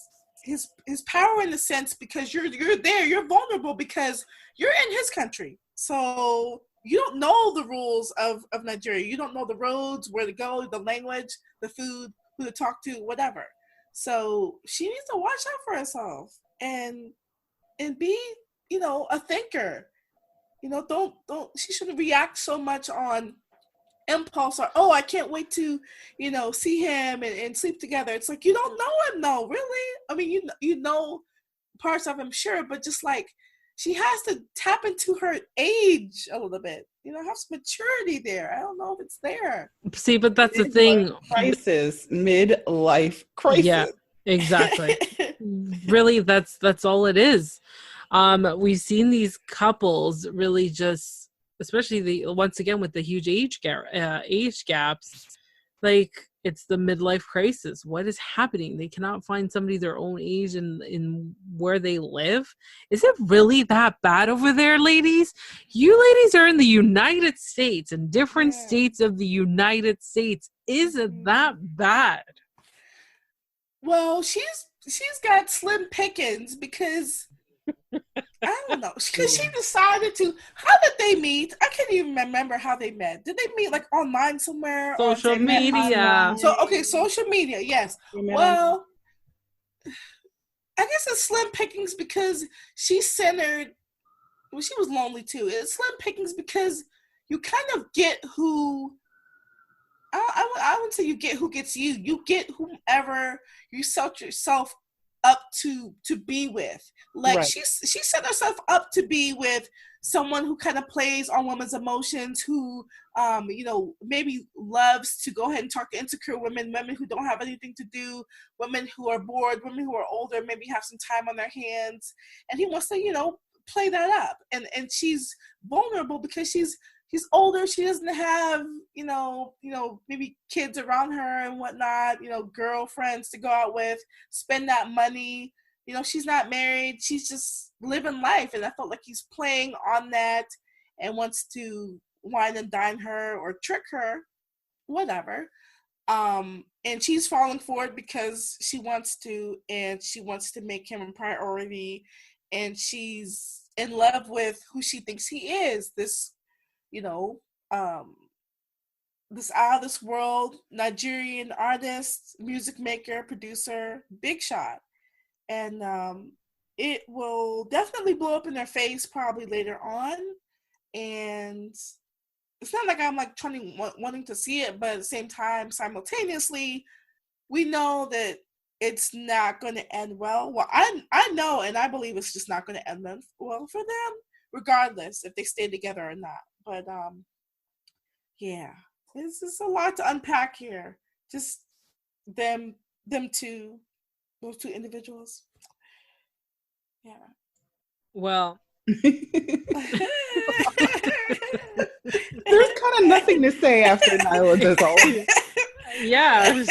power in a sense because you're there, you're vulnerable because you're in his country. So you don't know the rules of Nigeria. You don't know the roads, where to go, the language, the food, who to talk to, whatever. So she needs to watch out for herself and be, a thinker. Don't she shouldn't react so much on impulse or, I can't wait to, see him and sleep together. It's like, you don't know him though, really? I mean, you know parts of him, sure, but just like she has to tap into her age a little bit, have some maturity there. I don't know if it's there. See, but that's the thing. Midlife crisis. Yeah, exactly. Really, that's all it is. We've seen these couples really just, especially once again with the huge age gaps, like it's the midlife crisis. What is happening? They cannot find somebody their own age in where they live. Is it really that bad over there, ladies? You ladies are in the United States, in different states of the United States. Is it that bad? Well, she's got slim pickings because I don't know, because she decided to. How did they meet? I can't even remember how they met. Did they meet like online somewhere? Social media. Social media. Yes. Well, I guess it's slim pickings because she's centered. Well, she was lonely too. It's slim pickings because you kind of get who. I wouldn't say you get who gets you. You get whomever you set yourself up to be with. Like right. she set herself up to be with someone who kind of plays on women's emotions, who maybe loves to go ahead and talk to insecure women who don't have anything to do, women who are bored, women who are older, maybe have some time on their hands, and he wants to play that up. And she's vulnerable because she's older. She doesn't have, maybe kids around her and whatnot, girlfriends to go out with, spend that money. She's not married. She's just living life. And I felt like he's playing on that and wants to wine and dine her or trick her, whatever. And she's falling for it because she wants to, and she wants to make him a priority. And she's in love with who she thinks he is, this this out of this world Nigerian artist, music maker, producer, big shot. And it will definitely blow up in their face probably later on. And it's not like I'm like wanting to see it, but at the same time, simultaneously, we know that it's not going to end well. Well, I know, and I believe it's just not going to end well for them, regardless if they stay together or not. But yeah, this is a lot to unpack here. Just those two individuals. Yeah. Well, there's kind of nothing to say after Nyla does all. Yeah.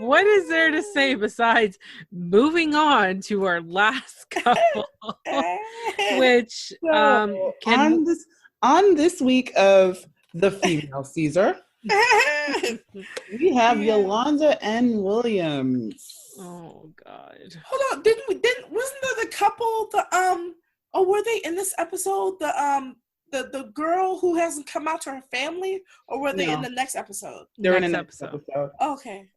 what is there to say besides moving on to our last couple, which on this week of the female Caesar, we have Yolanda and Williams. Oh God! Hold on, wasn't there the couple? Were they in this episode? The girl who hasn't come out to her family, or were they in the next episode? They're in the next episode. Okay.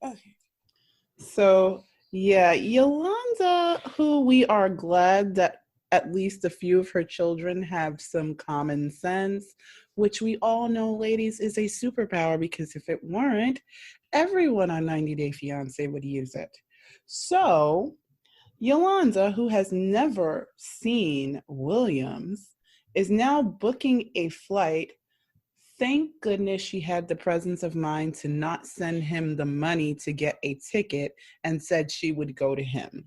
So yeah, Yolanda, who we are glad that at least a few of her children have some common sense, which we all know, ladies, is a superpower, because if it weren't, everyone on 90 Day Fiance would use it. So Yolanda, who has never seen Williams, is now booking a flight. Thank goodness she had the presence of mind to not send him the money to get a ticket and said she would go to him.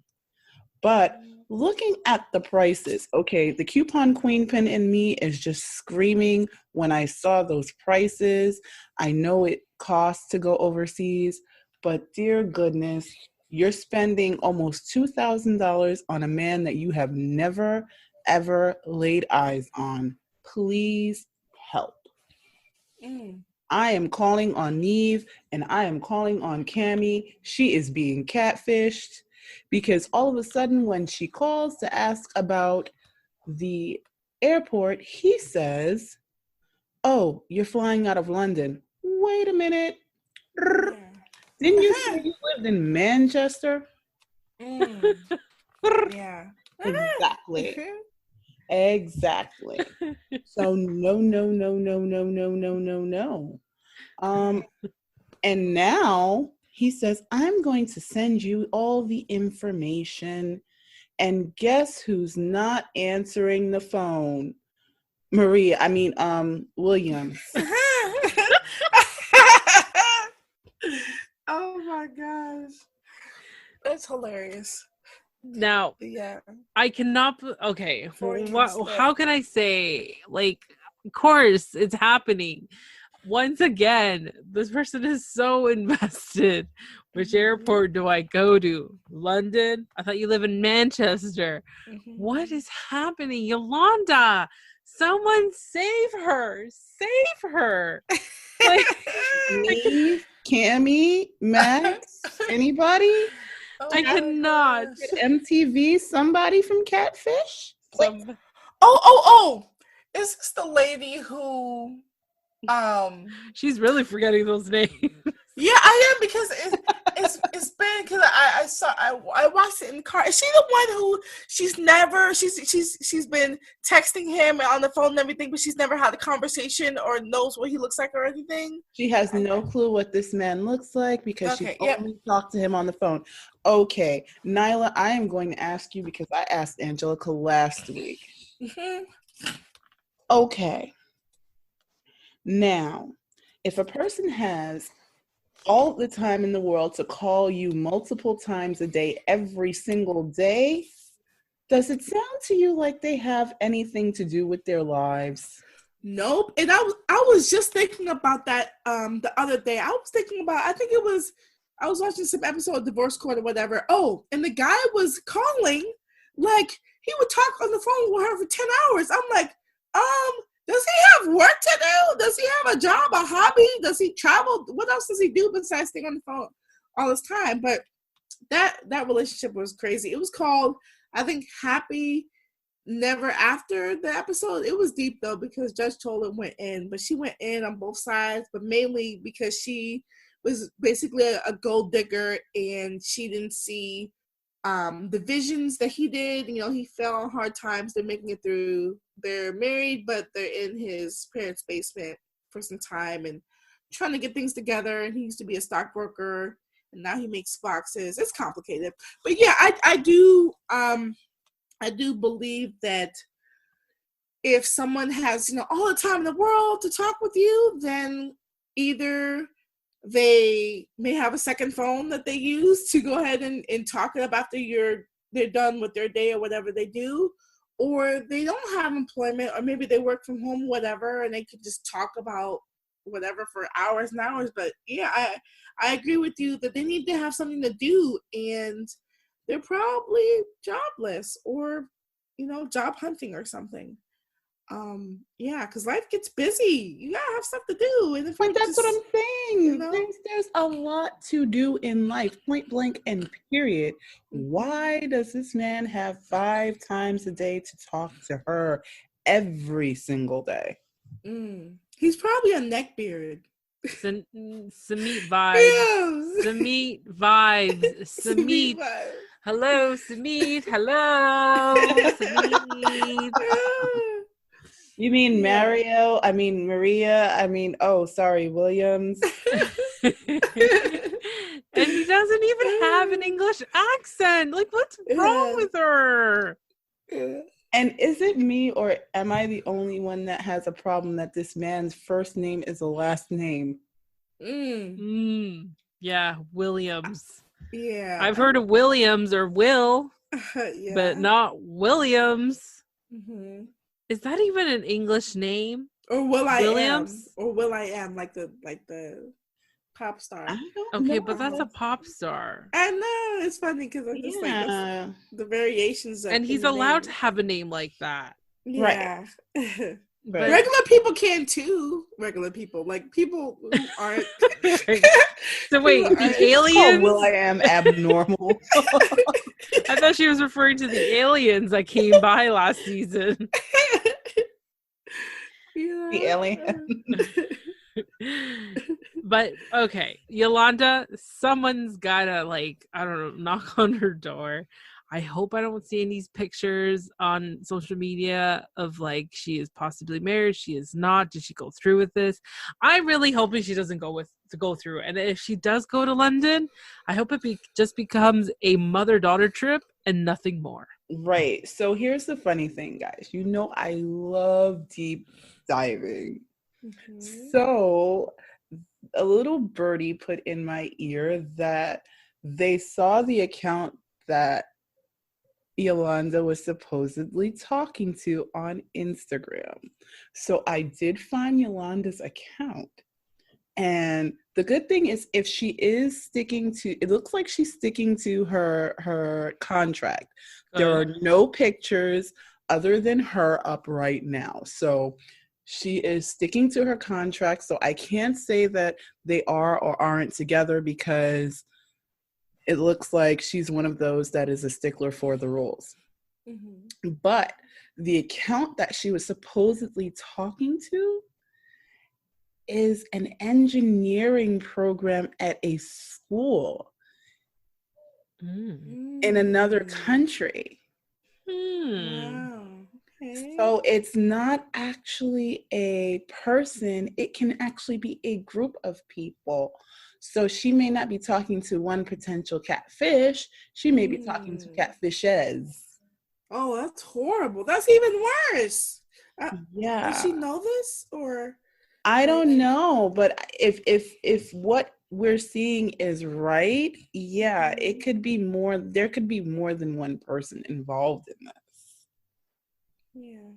But looking at the prices, okay, the coupon queen pin in me is just screaming when I saw those prices. I know it costs to go overseas, but dear goodness, you're spending almost $2,000 on a man that you have never, ever laid eyes on. Please help. I am calling on Neve and I am calling on Cammie. She is being catfished, because all of a sudden when she calls to ask about the airport, he says, "Oh, you're flying out of London. Wait a minute. Didn't you say you lived in Manchester?" Yeah. Exactly. So no. And now he says, "I'm going to send you all the information." And guess who's not answering the phone? Williams. Oh my gosh. That's hilarious. Now, yeah, I cannot. Okay, how can I say? Like, of course, it's happening. Once again, this person is so invested. Which airport do I go to? London? I thought you live in Manchester. What is happening? Yolanda, someone save her. Save her. Like, me, Cammie, Max, anybody? I cannot. MTV, somebody from Catfish? Oh! Is this the lady who she's really forgetting those names. Yeah, I am, because it's been, because I watched it in the car. Is she the one who she's been texting him on the phone and everything, but she's never had a conversation or knows what he looks like or anything? She has no clue what this man looks like, because she only talked to him on the phone. Okay, Nyla, I am going to ask you, because I asked Angelica last week. Okay. Now, if a person has all the time in the world to call you multiple times a day, every single day, does it sound to you like they have anything to do with their lives? Nope. And I was just thinking about that the other day. I was thinking about, I was watching some episode of Divorce Court or whatever. Oh, and the guy was calling, like, he would talk on the phone with her for 10 hours. I'm like, does he have work to do? Does he have a job, a hobby? Does he travel? What else does he do besides staying on the phone all this time? But that relationship was crazy. It was called, I think, Happy Never After, the episode. It was deep, though, because Judge Tolan went in. But she went in on both sides, but mainly because she was basically a gold digger, and she didn't see the visions that he did. You know, he fell on hard times. They're making it through. They're married, but they're in his parents' basement for some time and trying to get things together. And he used to be a stockbroker, and now he makes boxes. It's complicated, but yeah, I do believe that if someone has, you know, all the time in the world to talk with you, then either they may have a second phone that they use to go ahead and talk about after they're done with their day or whatever they do, or they don't have employment, or maybe they work from home, whatever, and they could just talk about whatever for hours and hours. But yeah, I agree with you that they need to have something to do, and they're probably jobless or, job hunting or something. Yeah, because life gets busy. You gotta have stuff to do. And but that's what I'm saying. There's a lot to do in life, point blank and period. Why does this man have 5 times a day to talk to her every single day? He's probably a neckbeard. Samit vibes. Samit vibes. Samit. Hello, Samit. Hello, Samit. You mean Mario? I mean Maria? I mean, Williams. And he doesn't even have an English accent. Like, what's wrong with her? And is it me, or am I the only one that has a problem that this man's first name is a last name? Yeah, Williams. Yeah. I've heard of Williams or Will, but not Williams. Mm-hmm. Is that even an English name? Or Will I Williams? Am? Or Will I Am, like the pop star. Okay, but that's a pop star. I know, it's funny because I'm just like the variations. And he's allowed to have a name like that. Yeah. Right. Regular people can too. Regular people, like people who aren't. So wait, the aliens? Will I Am abnormal? I thought she was referring to the aliens that came by last season. The alien. But okay, Yolanda, someone's gotta, like, I don't know, knock on her door. I hope I don't see any pictures on social media of, like, she is possibly married, she is not. Did she go through with this? I'm really hoping she doesn't go through. And if she does go to London, I hope it just becomes a mother-daughter trip and nothing more. Right. So here's the funny thing, guys. I love deep diving. Mm-hmm. So a little birdie put in my ear that they saw the account that Yolanda was supposedly talking to on Instagram. So I did find Yolanda's account. And the good thing is, if she is sticking to, it looks like she's sticking to her contract. There are no pictures other than her up right now. So she is sticking to her contract. So I can't say that they are or aren't together, because it looks like she's one of those that is a stickler for the rules. Mm-hmm. But the account that she was supposedly talking to is an engineering program at a school in another country. Wow. Okay. So it's not actually a person. It can actually be a group of people. So she may not be talking to one potential catfish. She may be talking to catfishes. Oh, that's horrible. That's even worse. Yeah. Does she know this, or? I don't know, but if what we're seeing is right, yeah, it could be more. There could be more than one person involved in this. Yeah.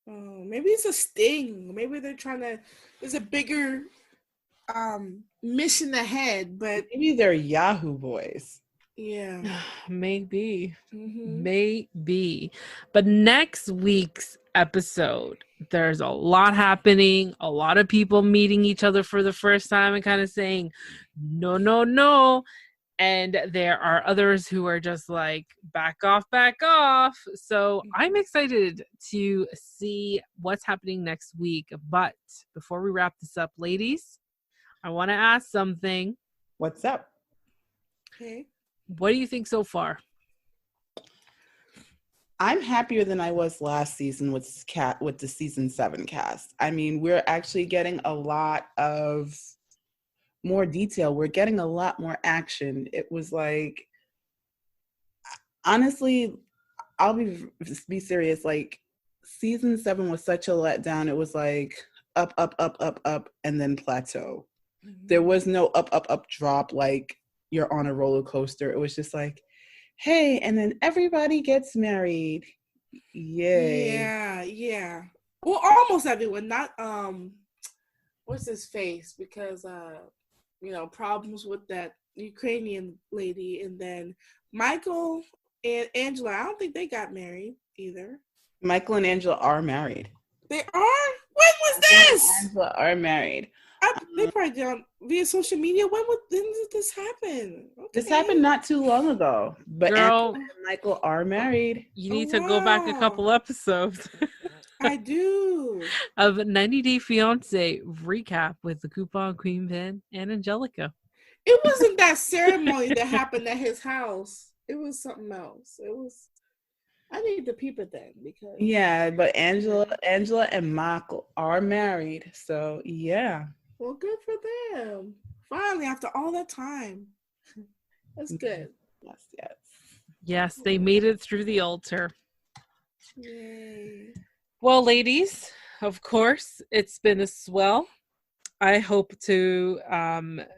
Oh, maybe it's a sting. Maybe they're trying to. There's a bigger mission ahead, but maybe they're Yahoo boys. Yeah. Maybe. Mm-hmm. Maybe. But next week's episode, there's a lot happening, a lot of people meeting each other for the first time and kind of saying, no, no, no. And there are others who are just like, back off. So I'm excited to see what's happening next week. But before we wrap this up, ladies, I want to ask something. What's up? Okay. What do you think so far? I'm happier than I was last season with the season 7 cast. I mean, we're actually getting a lot of more detail. We're getting a lot more action. It was like, honestly, I'll be serious. Like, season 7 was such a letdown. It was like up, and then plateau. Mm-hmm. There was no up, drop like you're on a roller coaster. It was just like, hey, and then everybody gets married. Yay. Yeah. Well, almost everyone. Not what's his face, because problems with that Ukrainian lady, and then Michael and Angela. I don't think they got married either. Michael and Angela are married. They are? When was this? Angela are married. They probably done via social media. When did this happen? Okay. This happened not too long ago. But Girl, Angela and Michael are married. You need to go back a couple episodes. I do. Of 90 Day Fiance recap with the Coupon Queen Pin and Angelica. It wasn't that ceremony that happened at his house. It was something else. I need to peep it then because but Angela and Michael are married. So yeah. Well, good for them. Finally, after all that time. That's good. Yes. Yes, they made it through the altar. Yay. Well, ladies, of course, it's been a swell. I hope to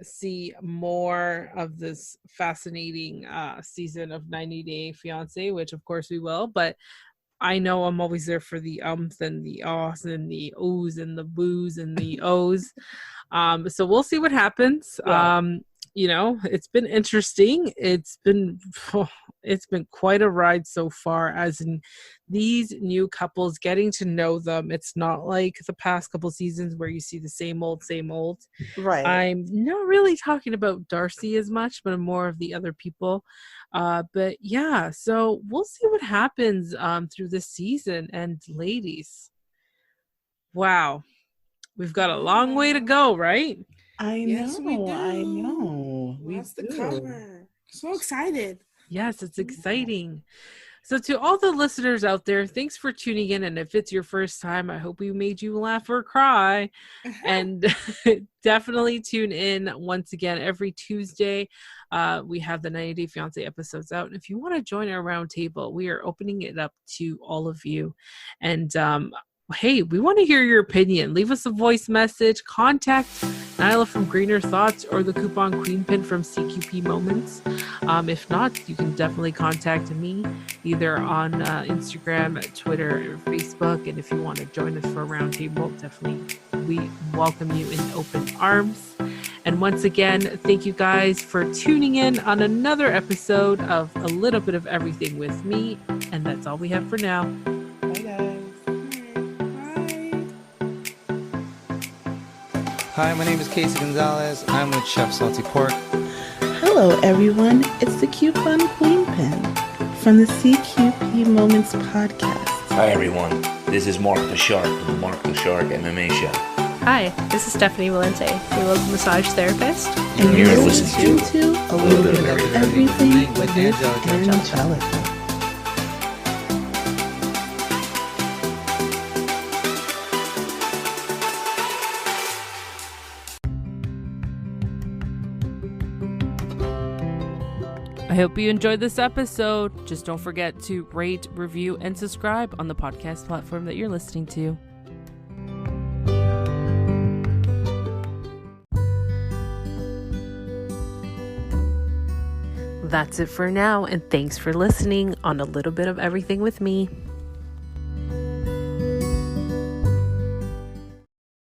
see more of this fascinating season of 90 Day Fiance, which of course we will. But I know I'm always there for the ums and the ahs and the ohs and the boos and the ohs. So we'll see what happens. Yeah. It's been interesting. It's been quite a ride so far, as in these new couples, getting to know them. It's not like the past couple seasons where you see the same old. Right. I'm not really talking about Darcey as much, but more of the other people. But yeah, so we'll see what happens through this season. And ladies, wow, we've got a long way to go, right? I know. That's the cover. So excited. Yes, it's exciting. So to all the listeners out there, thanks for tuning in. And if it's your first time, I hope we made you laugh or cry. And definitely tune in once again every Tuesday. We have the 90 Day Fiance episodes out. And if you want to join our round table, we are opening it up to all of you. And hey, we want to hear your opinion. Leave us a voice message. Contact Nyla from Greener Thoughts or the Coupon Queen Pin from C.Q.P. Moments. If not, you can definitely contact me either on Instagram, Twitter, or Facebook. And if you want to join us for a roundtable, definitely we welcome you in open arms. And once again, thank you guys for tuning in on another episode of A Little Bit of Everything with me. And that's all we have for now. Bye, guys. Hi, my name is Casey Gonzalez. I'm with Chef Salty Pork. Hello, everyone. It's the Coupon Queen Pin from the C.Q.P. Moments podcast. Hi, everyone. This is Mark the Shark from the Mark the Shark MMA show. Hi, this is Stephanie Valente, your local massage therapist. And you're listening to A Little Bit of Everything with Angelica. I hope you enjoyed this episode. Just don't forget to rate, review, and subscribe on the podcast platform that you're listening to. That's it for now, and thanks for listening on A Little Bit of Everything with me.